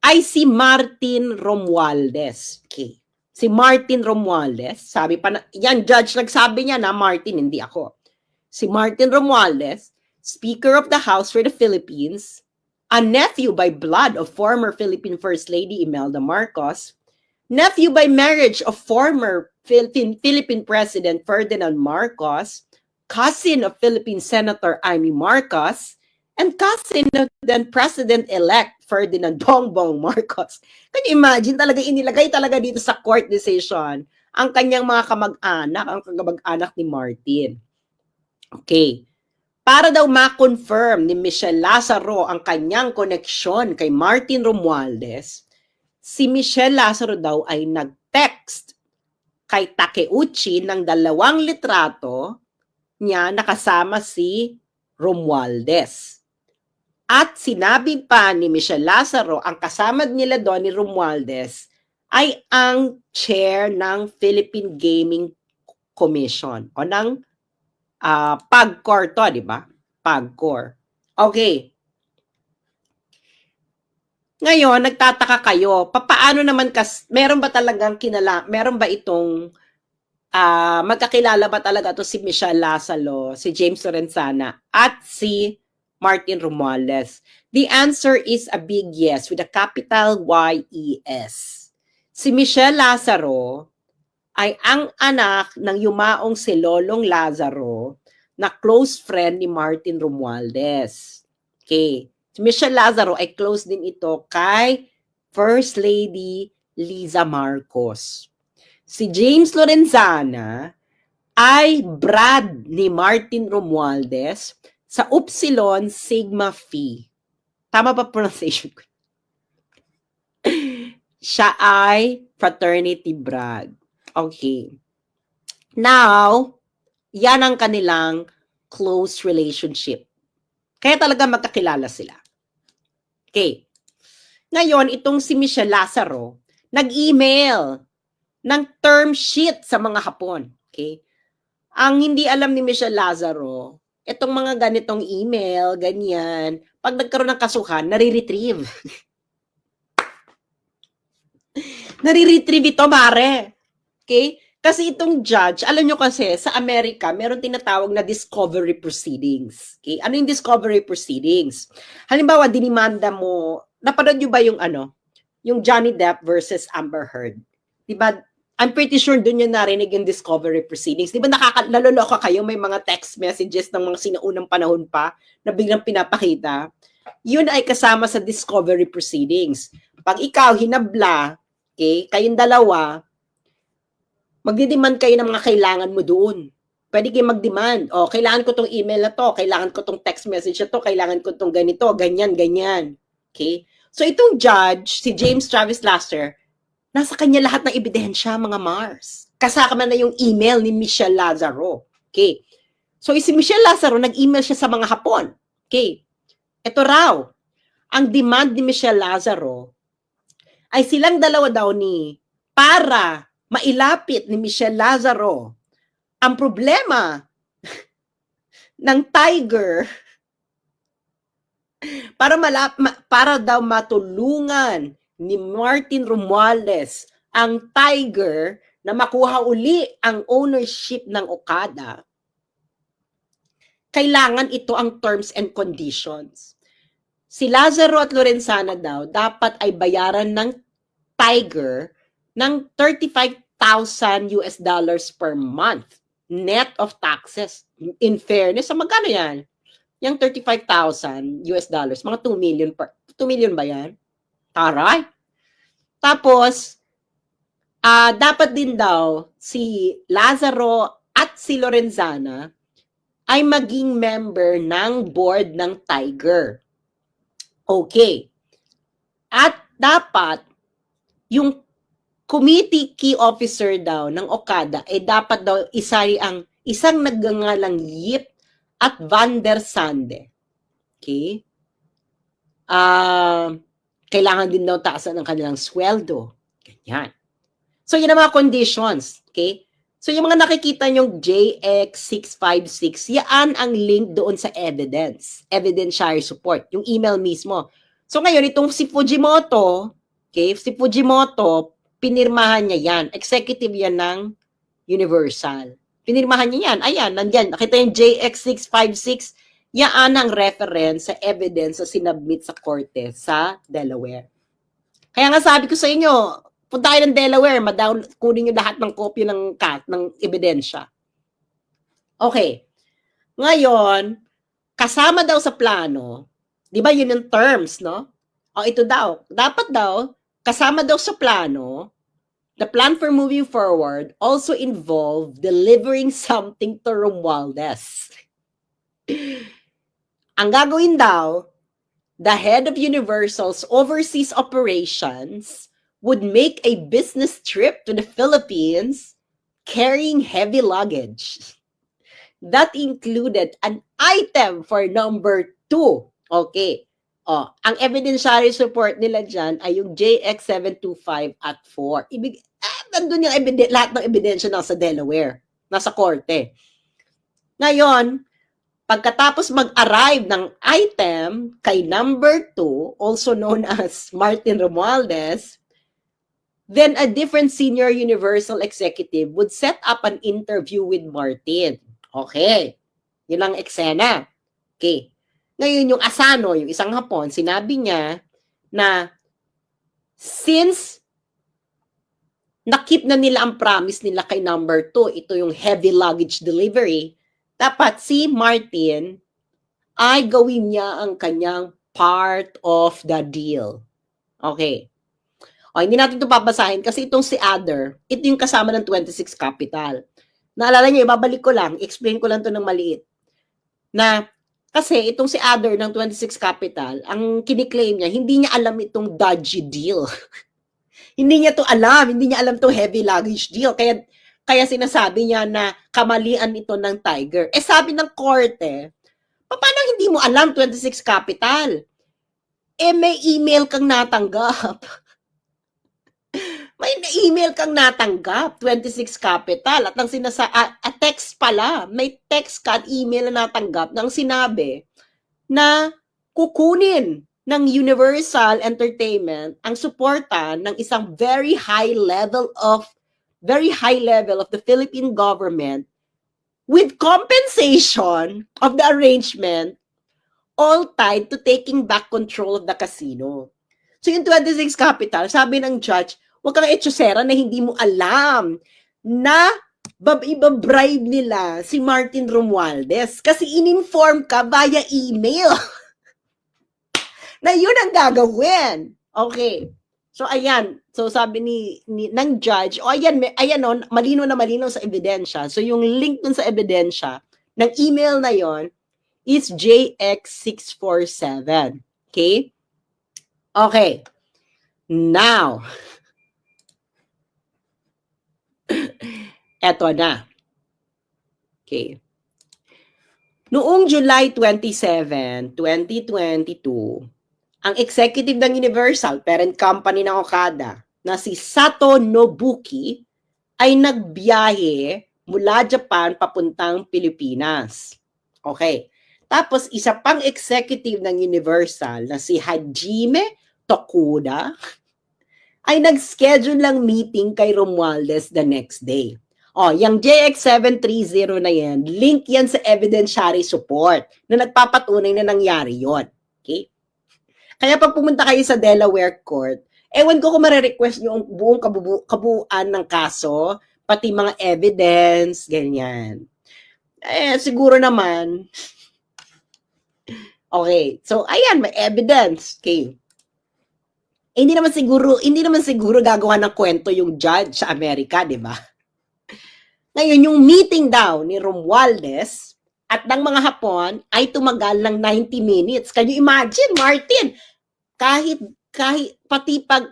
ay si Martin Romualdez. Okay. Si Martin Romualdez, sabi pa na, yan, judge, nagsabi niya na Martin, hindi ako. Si Martin Romualdez, Speaker of the House for the Philippines, a nephew by blood of former Philippine First Lady Imelda Marcos, nephew by marriage of former Philippine President Ferdinand Marcos, cousin of Philippine Senator Amy Marcos, and cousin of then President-elect Ferdinand Bongbong Marcos. Can you imagine, talaga inilagay talaga dito sa court decision ang kanyang mga kamag-anak, ang kamag-anak ni Martin. Okay. Para daw ma-confirm ni Michelle Lazaro ang kanyang koneksyon kay Martin Romualdez, si Michelle Lazaro daw ay nag-text kay Takeuchi ng 2 litrato niya nakasama si Romualdez. At sinabi pa ni Michelle Lazaro, ang kasama nila doon ni Romualdez ay ang chair ng Philippine Gaming Commission o ng PAGCOR to, di ba? PAGCOR. Okay. Ngayon, nagtataka kayo, paano naman meron ba talagang meron ba itong magkakilala ba talaga to si Michelle Lazaro, si James Lorenzana, at si Martin Romualdez? The answer is a big yes with a capital Y-E-S. Si Michelle Lazaro ay ang anak ng yumaong si Lolong Lazaro na close friend ni Martin Romualdez. Okay. Si Michelle Lazaro ay close din ito kay First Lady Liza Marcos. Si James Lorenzana ay brad ni Martin Romualdez sa Upsilon Sigma Phi. Tama ba pronunciation ko? Siya ay fraternity brad. Okay. Now, yan ang kanilang close relationship. Kaya talaga magkakilala sila. Okay. Ngayon, itong si Michelle Lazaro, nag-email ng term sheet sa mga Hapon. Okay. Ang hindi alam ni Michelle Lazaro, itong mga ganitong email, ganyan, pag nagkaroon ng kasuhan, nare-retrieve. Nare-retrieve ito, mare. Okay? Kasi itong judge, alam nyo kasi, sa Amerika, meron tinatawag na discovery proceedings. Okay? Ano yung discovery proceedings? Halimbawa, dinimanda mo, napanood nyo ba yung yung Johnny Depp versus Amber Heard? Diba? I'm pretty sure doon yung narinig yung discovery proceedings. Di ba naloloka kayo, may mga text messages ng mga sinaunang panahon pa na biglang pinapakita? yun ay kasama sa discovery proceedings. Pag ikaw hinabla, okay, kayong dalawa, magdi-demand kayo ng mga kailangan mo doon. Pwede kayo mag-demand. O, kailangan ko tong email na to, kailangan ko tong text message na to, kailangan ko tong ganito, ganyan, ganyan. Okay? So, itong judge, si James Travis Laster, nasa kanya lahat ng ebidensya, mga Mars. Kasama na yung email ni Michelle Lazaro. Okay? So, si Michelle Lazaro, nag-email siya sa mga Hapon. Okay? Ito raw, ang demand ni Michelle Lazaro ay silang dalawa daw para mailapit ni Michelle Lazaro ang problema ng Tiger para daw matulungan ni Martin Romualdez ang Tiger na makuha uli ang ownership ng Okada. Kailangan ito ang terms and conditions. Si Lazaro at Lorenzana daw dapat ay bayaran ng Tiger ng $35,000 per month net of taxes. In fairness, magkano yan? Yung $35,000, mga 2 million 2 million ba yan? Taray. Tapos, dapat din daw si Lazaro at si Lorenzana ay maging member ng board ng Tiger. Okay. At dapat, yung committee key officer daw ng Okada, dapat daw isang nagngangalang Yip at Van der Sande. Okay? Kailangan din daw taasan ang kanilang sweldo. Ganyan. So, yun ang mga conditions. Okay? So, yung mga nakikita nyong JX656, yan ang link doon sa evidentiary support, yung email mismo. So, ngayon, itong si Fujimoto, okay, pinirmahan niya yan. Executive yan ng Universal. Pinirmahan niya yan. Ayan, nandyan. Nakita yung JX656, yan ang reference sa evidence na sinubmit sa korte sa Delaware. Kaya nga sabi ko sa inyo, punta kayo ng Delaware, kunin nyo lahat ng kopya ng ebidensya. Okay. Ngayon, kasama daw sa plano, di ba yun yung terms, no? O ito daw, dapat daw, kasama daw sa plano, the plan for moving forward also involved delivering something to Romualdez. Ang gagawin daw, the head of Universal's overseas operations would make a business trip to the Philippines carrying heavy luggage. That included an item for number 2. Okay. Ang evidentiary support nila dyan ay yung JX725 at 4. Nandun yung lahat ng ebidensya nasa Delaware, nasa korte. Ngayon, pagkatapos mag-arrive ng item kay number 2, also known as Martin Romualdez, then a different senior Universal executive would set up an interview with Martin. Okay. Yun lang eksena. Okay. Ngayon yung Asano, yung isang Hapon, sinabi niya na since nakip na nila ang promise nila kay number 2, ito yung heavy luggage delivery, dapat si Martin ay gawin niya ang kanyang part of the deal. Okay. Hindi natin ito babasahin kasi itong si Adder, ito yung kasama ng 26 Capital. Naalala niyo, ibabalik ko lang, explain ko lang ito ng maliit. Na, kasi itong si Adder ng 26 Capital, ang kiniklaim niya, hindi niya alam itong dodgy deal. Hindi niya alam itong heavy luggage deal. Kaya sinasabi niya na kamalian ito ng Tiger. Sabi ng korte, paano hindi mo alam 26 Capital? May email kang natanggap. May email kang natanggap, 26 Capital, at text pala, may text ka at email na natanggap ng sinabi na kukunin ng Universal Entertainment ang suporta ng isang very high level of the Philippine government with compensation of the arrangement all tied to taking back control of the casino. So yung 26 Capital, sabi ng judge, huwag kang etsyosera na hindi mo alam na ibabribe nila si Martin Romualdez kasi in-inform ka via email. na yun ang gagawin. Okay. So ayan, so sabi ng judge, ayan, ayan on, malino na malino sa ebidensya. So yung link dun sa ebidensya ng email na yon is JX647. Okay? Okay. Now, eto na. Okay. Noong July 27, 2022, ang executive ng Universal, parent company ng Okada, na si Sato Nobuki, ay nagbiyahe mula Japan papuntang Pilipinas. Okay. Tapos, isa pang executive ng Universal na si Hajime Tokuda ay nag-schedule lang meeting kay Romualdez the next day. Yung JX730 na yan, link yan sa evidentiary support na nagpapatunay na nangyari yon. Okay? Kaya pag pumunta kayo sa Delaware Court, ewan ko kung marirequest nyo ang buong kabuuan ng kaso, pati mga evidence, ganyan. Siguro naman, okay. So, ayan, may evidence. Okay. Hindi naman siguro gagawa ng kwento yung judge sa Amerika, di ba? Ngayon, yung meeting daw ni Romualdez at ng mga Hapon ay tumagal ng 90 minutes. Can you imagine, Martin? Kahit pati pag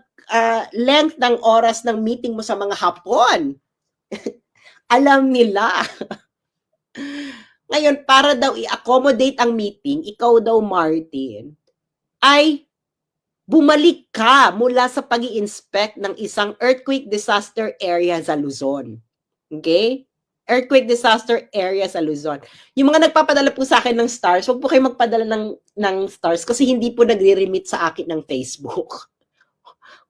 length ng oras ng meeting mo sa mga Hapon, alam nila. Ngayon, para daw i-accommodate ang meeting, ikaw daw, Martin, ay bumalik ka mula sa pag-i-inspect ng isang earthquake disaster area sa Luzon. Okay? Earthquake disaster area sa Luzon. Yung mga nagpapadala po sa akin ng stars, huwag po kayo magpadala ng stars kasi hindi po nagre-remit sa akin ng Facebook.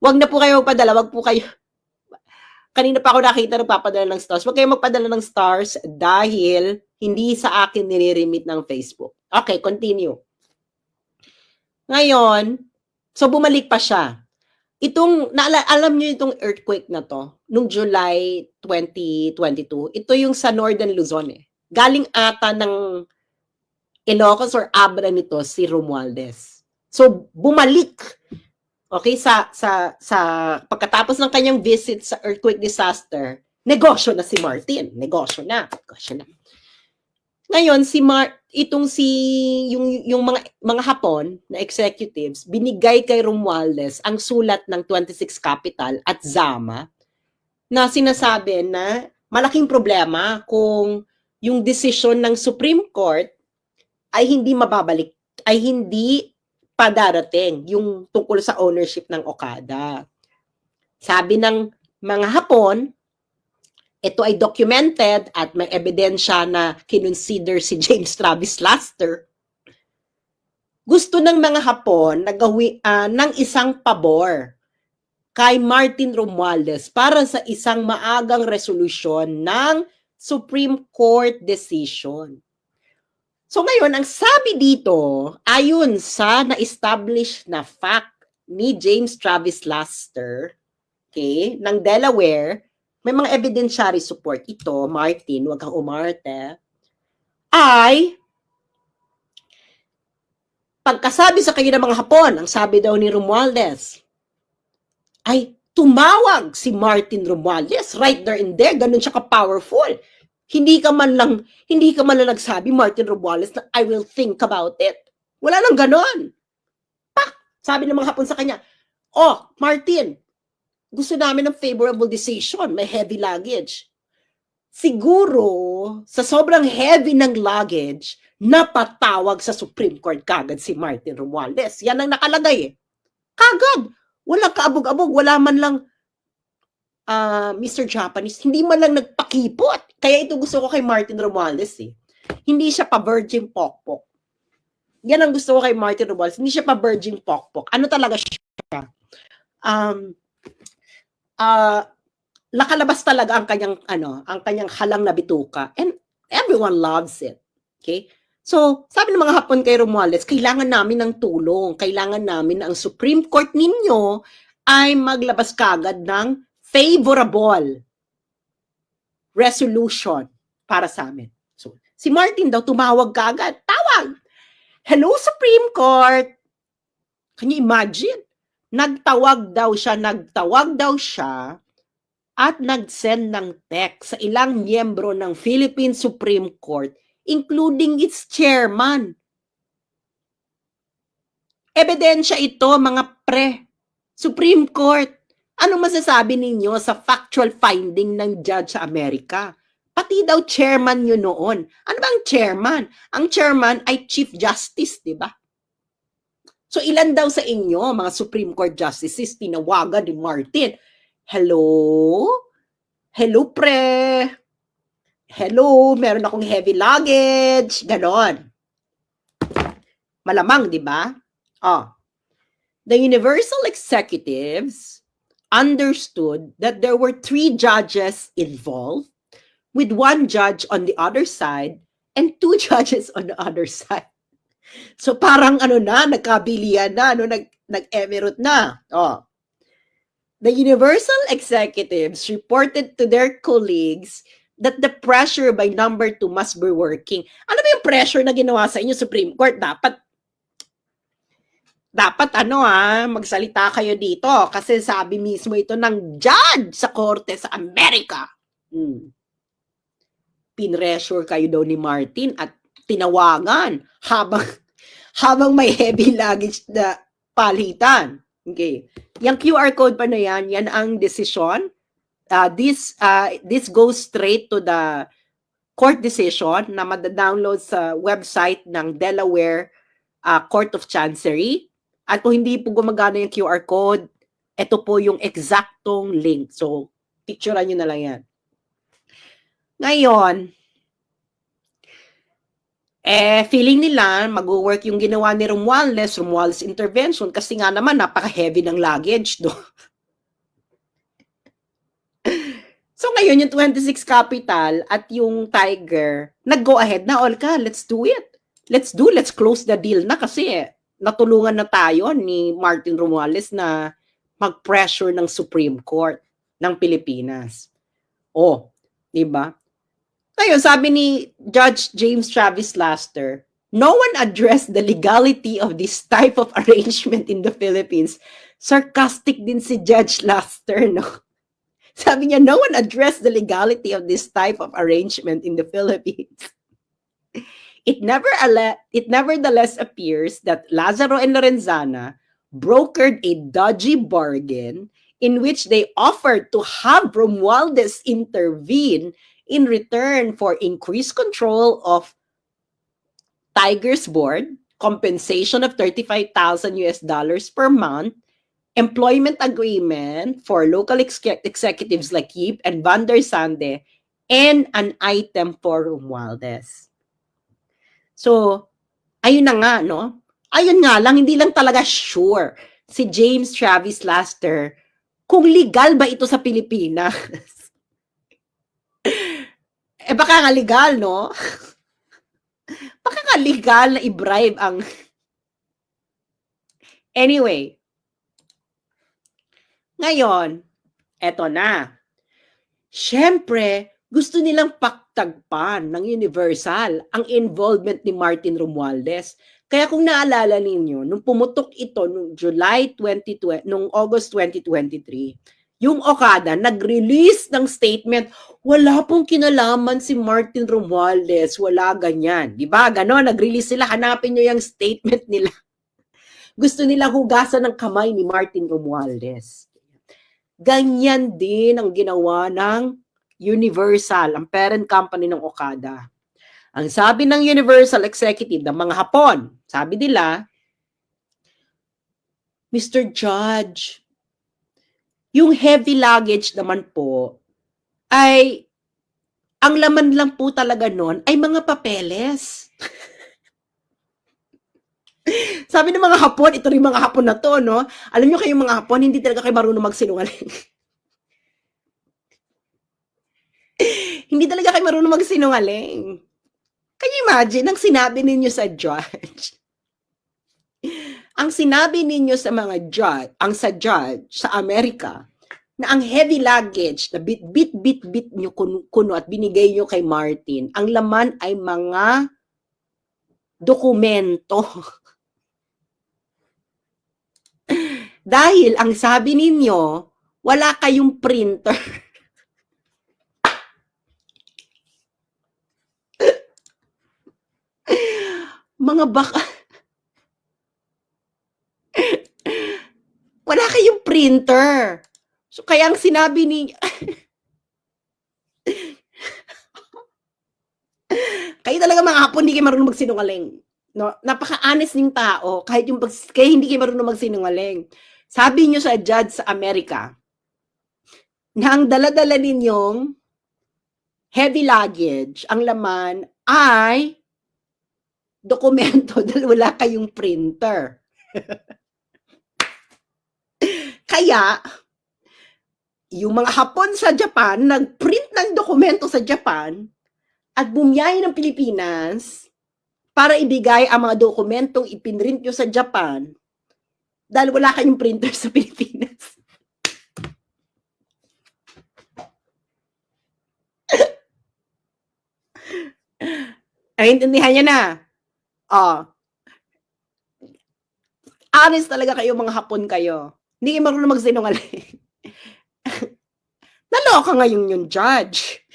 Huwag na po kayo magpadala, wag po kayo. Kanina pa ako nakita nagpapadala ng stars. Huwag kayo magpadala ng stars dahil hindi sa akin nire-remit ng Facebook. Okay, continue. Ngayon, so bumalik pa siya. Alam niyo itong earthquake na to, nung July 2022, ito yung sa Northern Luzon eh. Galing ata ng Ilocos or Abra nito si Romualdez. So, bumalik. Okay, sa pagkatapos ng kanyang visit sa earthquake disaster, negosyo na si Martin. Negosyo na. Ngayon, yung mga Hapon na executives, binigay kay Romualdez ang sulat ng 26 Capital at Zama na sinasabi na malaking problema kung yung desisyon ng Supreme Court ay hindi mababalik, ay hindi padarating yung tungkol sa ownership ng Okada. Sabi ng mga Hapon, ito ay documented at may ebidensya na kinonsider si James Travis Laster. Gusto ng mga Hapon na gawin ng isang pabor kay Martin Romualdez para sa isang maagang resolusyon ng Supreme Court decision. So ngayon, ang sabi dito, ayon sa na-establish na fact ni James Travis Laster, okay, ng Delaware, may mga evidentiary support ito, Martin, wag kang umarte, ay pagkasabi sa kanya ng mga Hapon, ang sabi daw ni Romualdez, ay tumawag si Martin Romualdez right there and there, ganun siya ka-powerful. Hindi ka man lang nagsabi, Martin Romualdez, na I will think about it. Wala nang ganun. Pak! Sabi ng mga Hapon sa kanya, Martin, gusto namin ng favorable decision, may heavy luggage. Siguro, sa sobrang heavy ng luggage, napatawag sa Supreme Court kagad si Martin Romualdez. Yan ang nakalagay eh. Kagad! Walang kaabog-abog, wala man lang Mr. Japanese, hindi man lang nagpakipot. Kaya ito gusto ko kay Martin Romualdez eh. Hindi siya pa-virgin pokpok. Yan ang gusto ko kay Martin Romualdez. Hindi siya pa-virgin pokpok. Ano talaga siya? Nakalabas talaga ang kanyang halang na bituka, and everyone loves it. Okay? So, sabi ng mga Hapon kay Romualdez, kailangan namin ng tulong, kailangan namin na ang Supreme Court ninyo ay maglabas kagad ng favorable resolution para sa amin. So, si Martin daw tumawag kagad. Tawag! Hello, Supreme Court! Can you imagine? Nagtawag daw siya at nag-send ng text sa ilang miyembro ng Philippine Supreme Court, including its chairman. Ebidensya ito, mga Supreme Court. Ano masasabi ninyo sa factual finding ng judge sa Amerika? Pati daw chairman yun noon. Ano ba ang chairman? Ang chairman ay Chief Justice, di ba? So ilan daw sa inyo, mga Supreme Court Justices, tinawagan ni Martin? Hello? Hello, pre? Hello, meron akong heavy luggage. Ganon. Malamang, di ba? The Universal Executives understood that there were 3 judges involved, with 1 judge on the other side and 2 judges on the other side. So parang nagkabilian na, nag-emirate na. The Universal Executives reported to their colleagues that the pressure by number 2 must be working. Ano ba yung pressure na ginawa sa inyo, Supreme Court? Dapat magsalita kayo dito kasi sabi mismo ito ng judge sa korte sa Amerika. Pinressure kayo daw ni Martin at tinawagan habang may heavy luggage na palitan. Okay. Yung QR code pa na yan ang decision. This goes straight to the court decision na madadownload sa website ng Delaware Court of Chancery. At kung hindi po gumagana yung QR code, ito po yung eksaktong link. So, picturean nyo na lang yan. Ngayon, feeling nila mag-work yung ginawa ni Romualdez intervention kasi nga naman napaka-heavy ng luggage do. So ngayon yung 26 Capital at yung Tiger, nag-go ahead na, Olka, let's do it. Let's close the deal na kasi natulungan na tayo ni Martin Romualdez na mag-pressure ng Supreme Court ng Pilipinas. Di ba? Ngayon, sabi ni Judge James Travis Laster, no one addressed the legality of this type of arrangement in the Philippines. Sarcastic din si Judge Laster, no? Sabi niya, no one addressed the legality of this type of arrangement in the Philippines. It nevertheless appears that Lazaro and Lorenzana brokered a dodgy bargain in which they offered to have Romualdez intervene in return for increased control of Tiger's board, compensation of $35,000 per month, employment agreement for local executives like Yip and Van der Sande, and an item for Romualdez. So, ayun na nga, no? Ayun nga lang, hindi lang talaga sure si James Travis Laster kung legal ba ito sa Pilipinas. Baka nga legal, no? Baka nga legal na i-bribe ang... Anyway. Ngayon, eto na. Siyempre, gusto nilang paktagpan ng Universal ang involvement ni Martin Romualdez. Kaya kung naalala ninyo, nung pumutok ito nung August 2023, yung Okada nag-release ng statement, wala pong kinalaman si Martin Romualdez, wala ganyan. Di ba? Ganon, nag-release sila, hanapin nyo yung statement nila. Gusto nila hugasan ng kamay ni Martin Romualdez. Ganyan din ang ginawa ng Universal, ang parent company ng Okada. Ang sabi ng Universal Executive ng mga Hapon, sabi nila, Mr. Judge, yung heavy luggage naman po ay ang laman lang po talaga nun ay mga papeles. Sabi ng mga Hapon, ito rin mga Hapon na to, no? Alam nyo kayong mga Hapon, hindi talaga kayo marunong magsinungaling. Hindi talaga kayo marunong magsinungaling. Can you imagine ang sinabi ninyo sa judge? Ang sinabi ninyo sa mga judge, sa judge sa Amerika, na ang heavy luggage na bit nyo kuno at binigay nyo kay Martin, ang laman ay mga dokumento. Dahil ang sabi ninyo, wala kayong printer. Mga baka... Wala kayong printer. So, kaya ang sinabi ni... Kayo talaga mga Hapon, hindi kayo marunong magsinungaling. No? Napaka-honest ng tao, kahit kaya hindi kayo marunong magsinungaling. Sabi nyo sa judge sa Amerika, na ang dala-dala ninyong heavy luggage, ang laman ay dokumento dahil wala kayong printer. Kaya, yung mga Hapon sa Japan, nag-print ng dokumento sa Japan at bumiyahe ng Pilipinas para ibigay ang mga dokumentong ipinrint nyo sa Japan dahil wala kayong printer sa Pilipinas. Naintindihan niya na. Honest talaga kayo, mga Hapon kayo. Hindi kayo marunong magsinungaling. Naloka ngayon yung judge.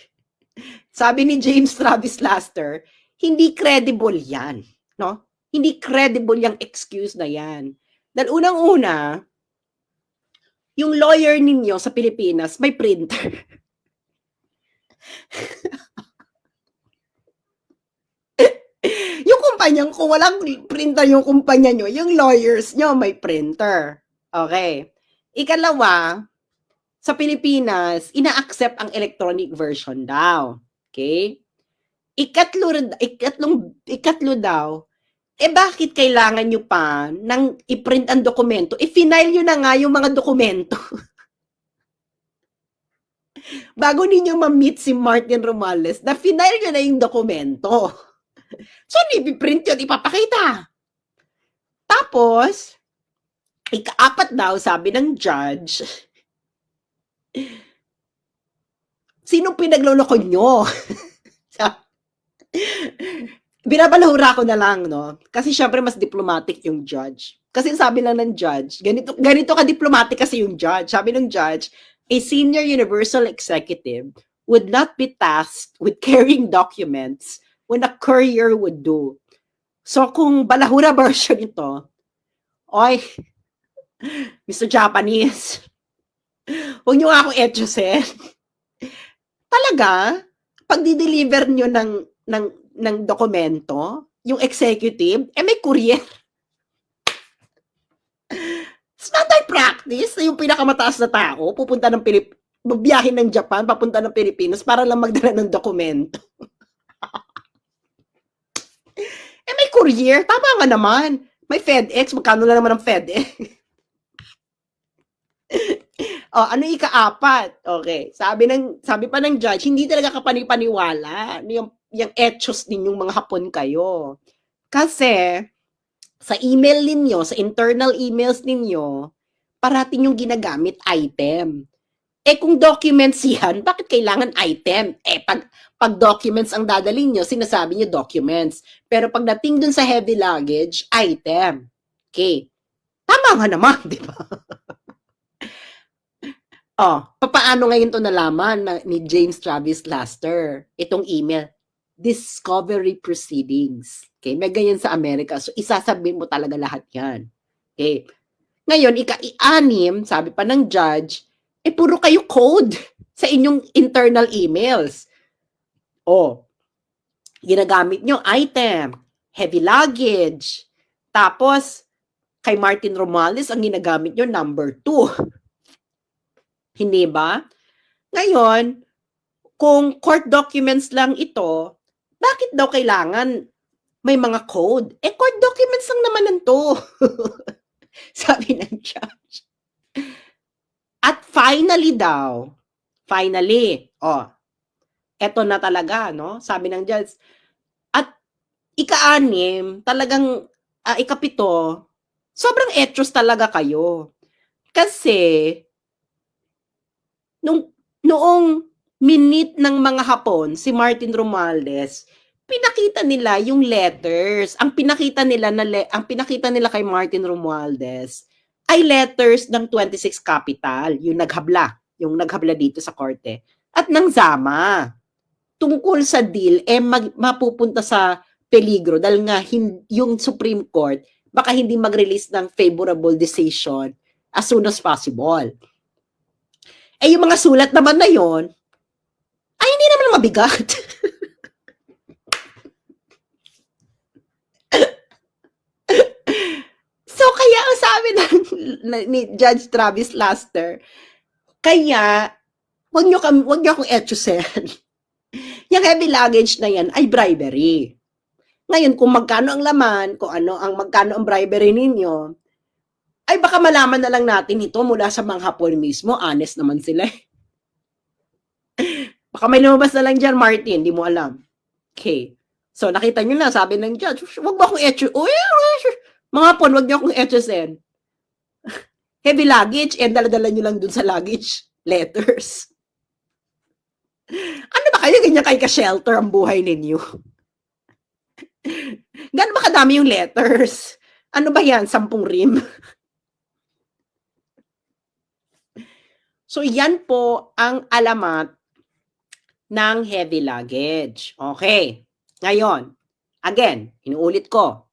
Sabi ni James Travis Laster, hindi credible yan. No? Hindi credible yung excuse na yan. Dahil unang-una, yung lawyer ninyo sa Pilipinas may printer. Yung kumpanya, kung walang printer yung kumpanya nyo, yung lawyers nyo may printer. Okay. Ikalawa, sa Pilipinas, ina-accept ang electronic version daw. Okay? Ikatlo daw, bakit kailangan nyo pa nang i-print ang dokumento? I-final nyo na nga yung mga dokumento. Bago ninyo ma-meet si Martin Romualdez, na-final nyo na yung dokumento. So, i-print yun, ipapakita. Tapos, ika-apat daw, sabi ng judge, sino pinagloloko nyo? Binabalahura ko na lang, no? Kasi syempre mas diplomatic yung judge. Kasi sabi lang ng judge, ganito ka-diplomatic kasi yung judge. Sabi ng judge, a senior universal executive would not be tasked with carrying documents when a courier would do. So, kung balahura version ito, oy, Mr. Japanese, huwag nyo nga akong etyosin. Talaga, pag di-deliver nyo ng dokumento, yung executive, may courier. Standard practice na yung pinakamataas na tao, pupunta ng biyahin ng Japan, papunta ng Pilipinas para lang magdala ng dokumento. May courier, tama nga naman. May FedEx, magkano na naman ang FedEx? Ano ika-apat? Okay. Sabi pa ng judge, hindi talaga kapanipaniwala yung etos ninyong mga Hapon kayo. Kasi sa email ninyo, sa internal emails ninyo, parating yung ginagamit item. Kung documents yan, bakit kailangan item? Pag documents ang dadalhin nyo, sinasabi nyo documents. Pero pagdating dun sa heavy luggage, item. Okay. Tama nga naman, di ba? Paano ngayon to nalaman ni James Travis Laster? Itong email, discovery proceedings. Okay, may ganyan sa Amerika. So, isasabihin mo talaga lahat yan. Okay. Ngayon, ika-6, sabi pa ng judge, puro kayo code sa inyong internal emails. Ginagamit nyo item, heavy luggage. Tapos, kay Martin Romualdez, ang ginagamit nyo, number 2. Hindi ba? Ngayon, kung court documents lang ito, bakit daw kailangan may mga code? Court documents lang naman nito. Sabi ng judge. At finally daw, eto na talaga, no? Sabi ng judge. At ika-6, talagang, ika-7, sobrang etos talaga kayo. Kasi, noong minute ng mga Hapon, si Martin Romualdez, pinakita nila yung letters. Ang pinakita nila kay Martin Romualdez, ay letters ng 26 Capital, yung naghabla dito sa korte, at ng Zama tungkol sa deal mapupunta sa peligro dahil nga yung Supreme Court baka hindi mag-release ng favorable decision as soon as possible. Yung mga sulat naman na yon ay hindi naman mabigat. So kaya ang sabi ni Judge Travis Laster, kaya wag niyo akong etyosen. Yung heavy luggage na yan ay bribery. Ngayon, kung magkano ang laman, magkano ang bribery ninyo, ay baka malaman na lang natin ito mula sa mga hapon mismo. Honest naman sila. Baka may lumabas na lang dyan, Martin. Di mo alam. Okay. So, nakita nyo na, sabi ng judge, wag ba akong mga hapon, wag niyo akong etyosen. Heavy luggage, dala-dala nyo lang dun sa luggage letters. Ano ba kayo ganyan kay ka-shelter ang buhay ninyo? Gano'n ba kadami yung letters? Ano ba yan? 10 rim? So, yan po ang alamat ng heavy luggage. Okay. Ngayon, again, inuulit ko,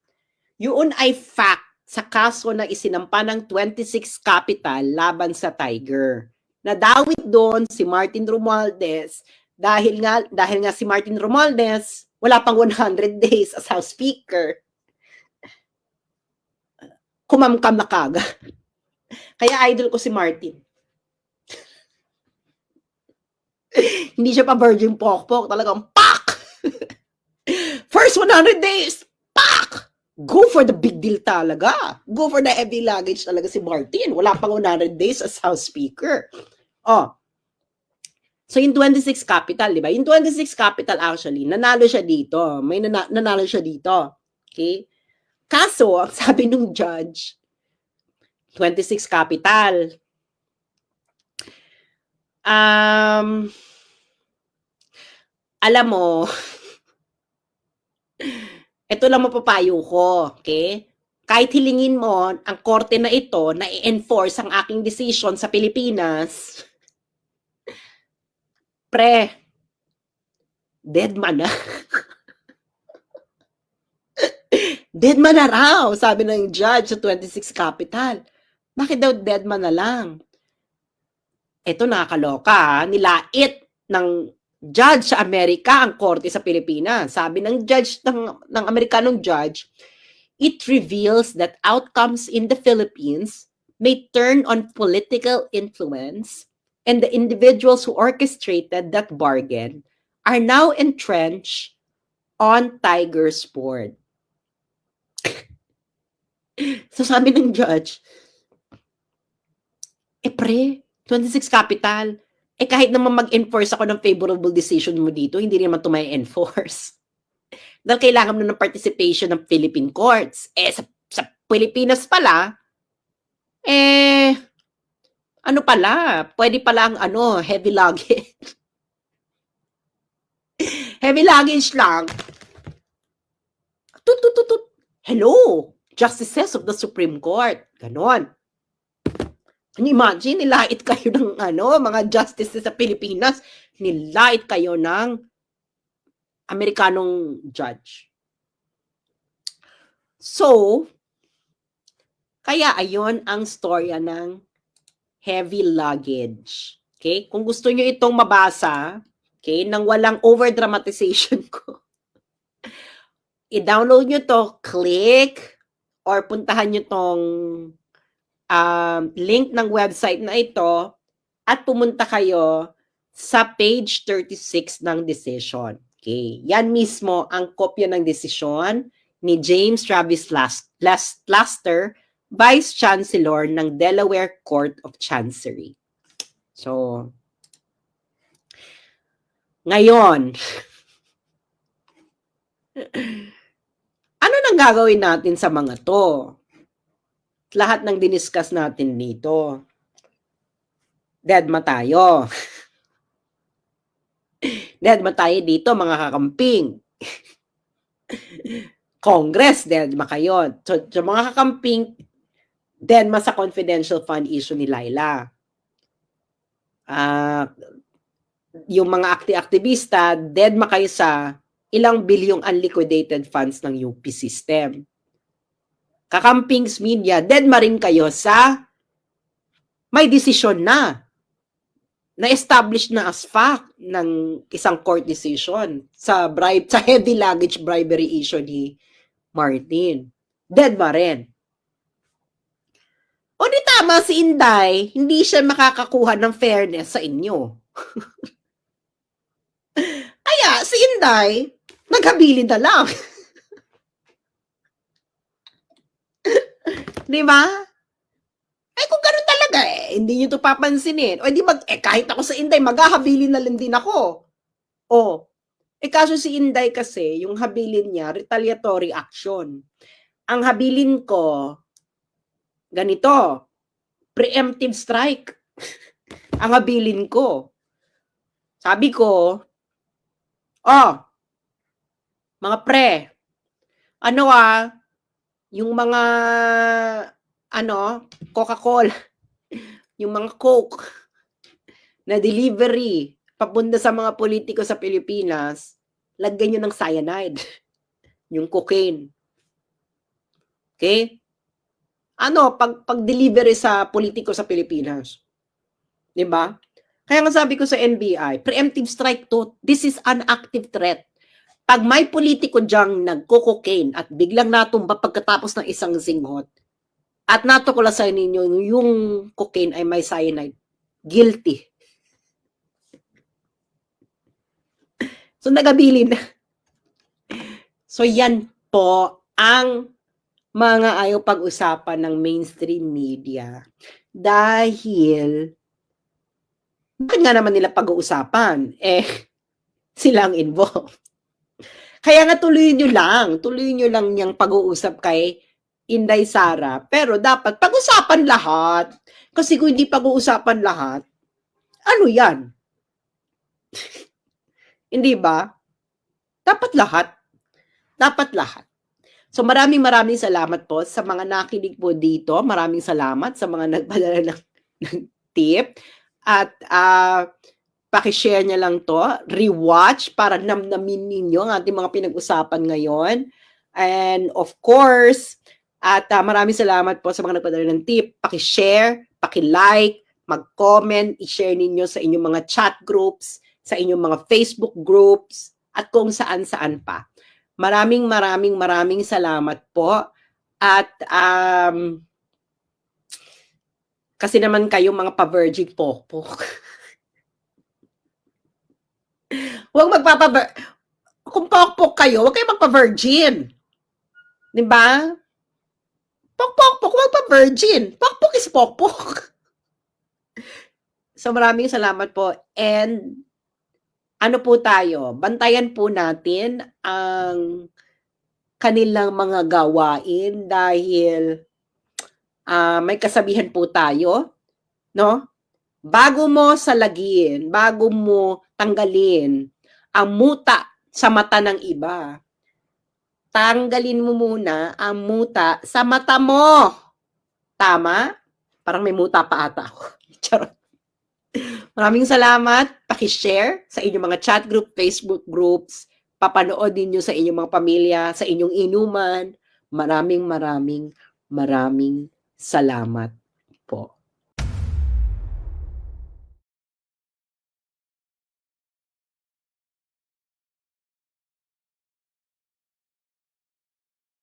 yun ay fact sa kaso na isinampa ng 26 Capital laban sa Tiger. Nadawit doon si Martin Romualdez dahil nga si Martin Romualdez wala pang 100 days as House Speaker. Kumamkam na kagad. Kaya idol ko si Martin. Hindi siya pa virgin pokpok, talagang pak! First 100 days, pak! Go for the big deal talaga. Go for the heavy luggage talaga si Martin. Wala pang 100 days as House Speaker. So yung 26 Capital, di ba? Yung 26 Capital actually, nanalo siya dito. May nanalo siya dito. Okay? Kaso, ang sabi nung judge, 26 Capital, alam mo, ito lang mapapayo ko, okay? Kahit hilingin mo ang korte na ito na i-enforce ang aking decision sa Pilipinas, pre, dead man na. Dead man na raw, sabi ng judge sa 26 Capital. Bakit daw dead man na lang? Ito nakakaloka, nilait ng judge sa Amerika ang korte sa Pilipinas. Sabi ng judge, ng Amerikanong judge, it reveals that outcomes in the Philippines may turn on political influence, and the individuals who orchestrated that bargain are now entrenched on Tiger's board. So sabi ng judge, pre, 26 Capital, kahit naman mag-enforce ako ng favorable decision mo dito, hindi naman ito may enforce. Dahil kailangan mo ng participation ng Philippine courts. Sa Pilipinas pala, ano pala, pwede pala ang heavy luggage. Heavy luggage lang. Tut. Hello, justices of the Supreme Court. Ganon. Can you imagine, nilait kayo ng mga justices sa Pilipinas, nilait kayo ng Amerikanong judge. So, kaya ayon ang storya ng heavy luggage. Okay? Kung gusto nyo itong mabasa, okay, nang walang over-dramatization ko, i-download nyo to, click, or puntahan nyo tong link ng website na ito, at pumunta kayo sa page 36 ng decision. Okay? Yan mismo ang kopya ng desisyon ni James Travis Laster, Vice Chancellor ng Delaware Court of Chancery. So, ngayon, ano nang gagawin natin sa mga to? Lahat ng diniscuss natin dito, dead ma tayo. Dead ma tayo dito, mga kakamping. Congress, dead ma kayo. So, mga kakamping, Then, sa confidential fund issue ni Laila. Yung mga aktivista, dead kayo sa ilang bilyong unliquidated funds ng UP system. Kakampings media, dead rin kayo sa may desisyon na-establish na as fact ng isang court decision sa heavy luggage bribery issue ni Martin. Dead rin. O di tama si Inday, hindi siya makakakuha ng fairness sa inyo. Kaya si Inday, naghabilin na lang. Di ba? Kung gano'n talaga hindi nyo ito papansinin. O di kahit ako sa Inday, maghahabilin na lang din ako. Kaso si Inday kasi, yung habilin niya, retaliatory action. Ang habilin ko, ganito, preemptive strike. Ang habilin ko. Sabi ko, mga pre, yung mga, Coca-Cola, yung mga Coke, na delivery, papunta sa mga politiko sa Pilipinas, lagyan nyo ng cyanide, yung cocaine. Okay? Pag-delivery sa politiko sa Pilipinas. Diba? Kaya nga sabi ko sa NBI, preemptive strike to, this is an active threat. Pag may politiko dyang nagko-cocaine at biglang natumba pagkatapos ng isang zinghot, at natuklasan ninyo yung cocaine ay may cyanide, guilty. So, nagabilin na. So, yan po ang mga ayaw pag-usapan ng mainstream media. Dahil, bakit nga naman nila pag-uusapan? Sila ang involved. Kaya nga tuloy nyo lang yung pag-uusap kay Inday Sara. Pero dapat pag-usapan lahat. Kasi kung hindi pag-uusapan lahat, ano yan? Hindi ba? Dapat lahat. So maraming salamat po sa mga nakinig po dito. Maraming salamat sa mga nagpadala ng tip. At pakishare niya lang to. Rewatch para namnamin ninyo ang ating mga pinag-usapan ngayon. And of course, maraming salamat po sa mga nagpadala ng tip. Pakishare, pakilike, mag-comment, i-share ninyo sa inyong mga chat groups, sa inyong mga Facebook groups, at kung saan-saan pa. Maraming salamat po. At kasi naman kayong mga pa-virgin pokpok. Kung pokpok kayo, huwag kayong magpa-virgin. Diba? Pokpok, huwag pa-virgin. Pokpok is pokpok. So maraming salamat po. And po tayo, bantayan po natin ang kanilang mga gawain dahil may kasabihan po tayo, no? Bago mo salagin, bago mo tanggalin ang muta sa mata ng iba, tanggalin mo muna ang muta sa mata mo. Tama? Parang may muta pa ata ako. Charot. Maraming salamat. Paki-share sa inyong mga chat group, Facebook groups. Papanood ninyo sa inyong mga pamilya, sa inyong inuman. Maraming salamat po.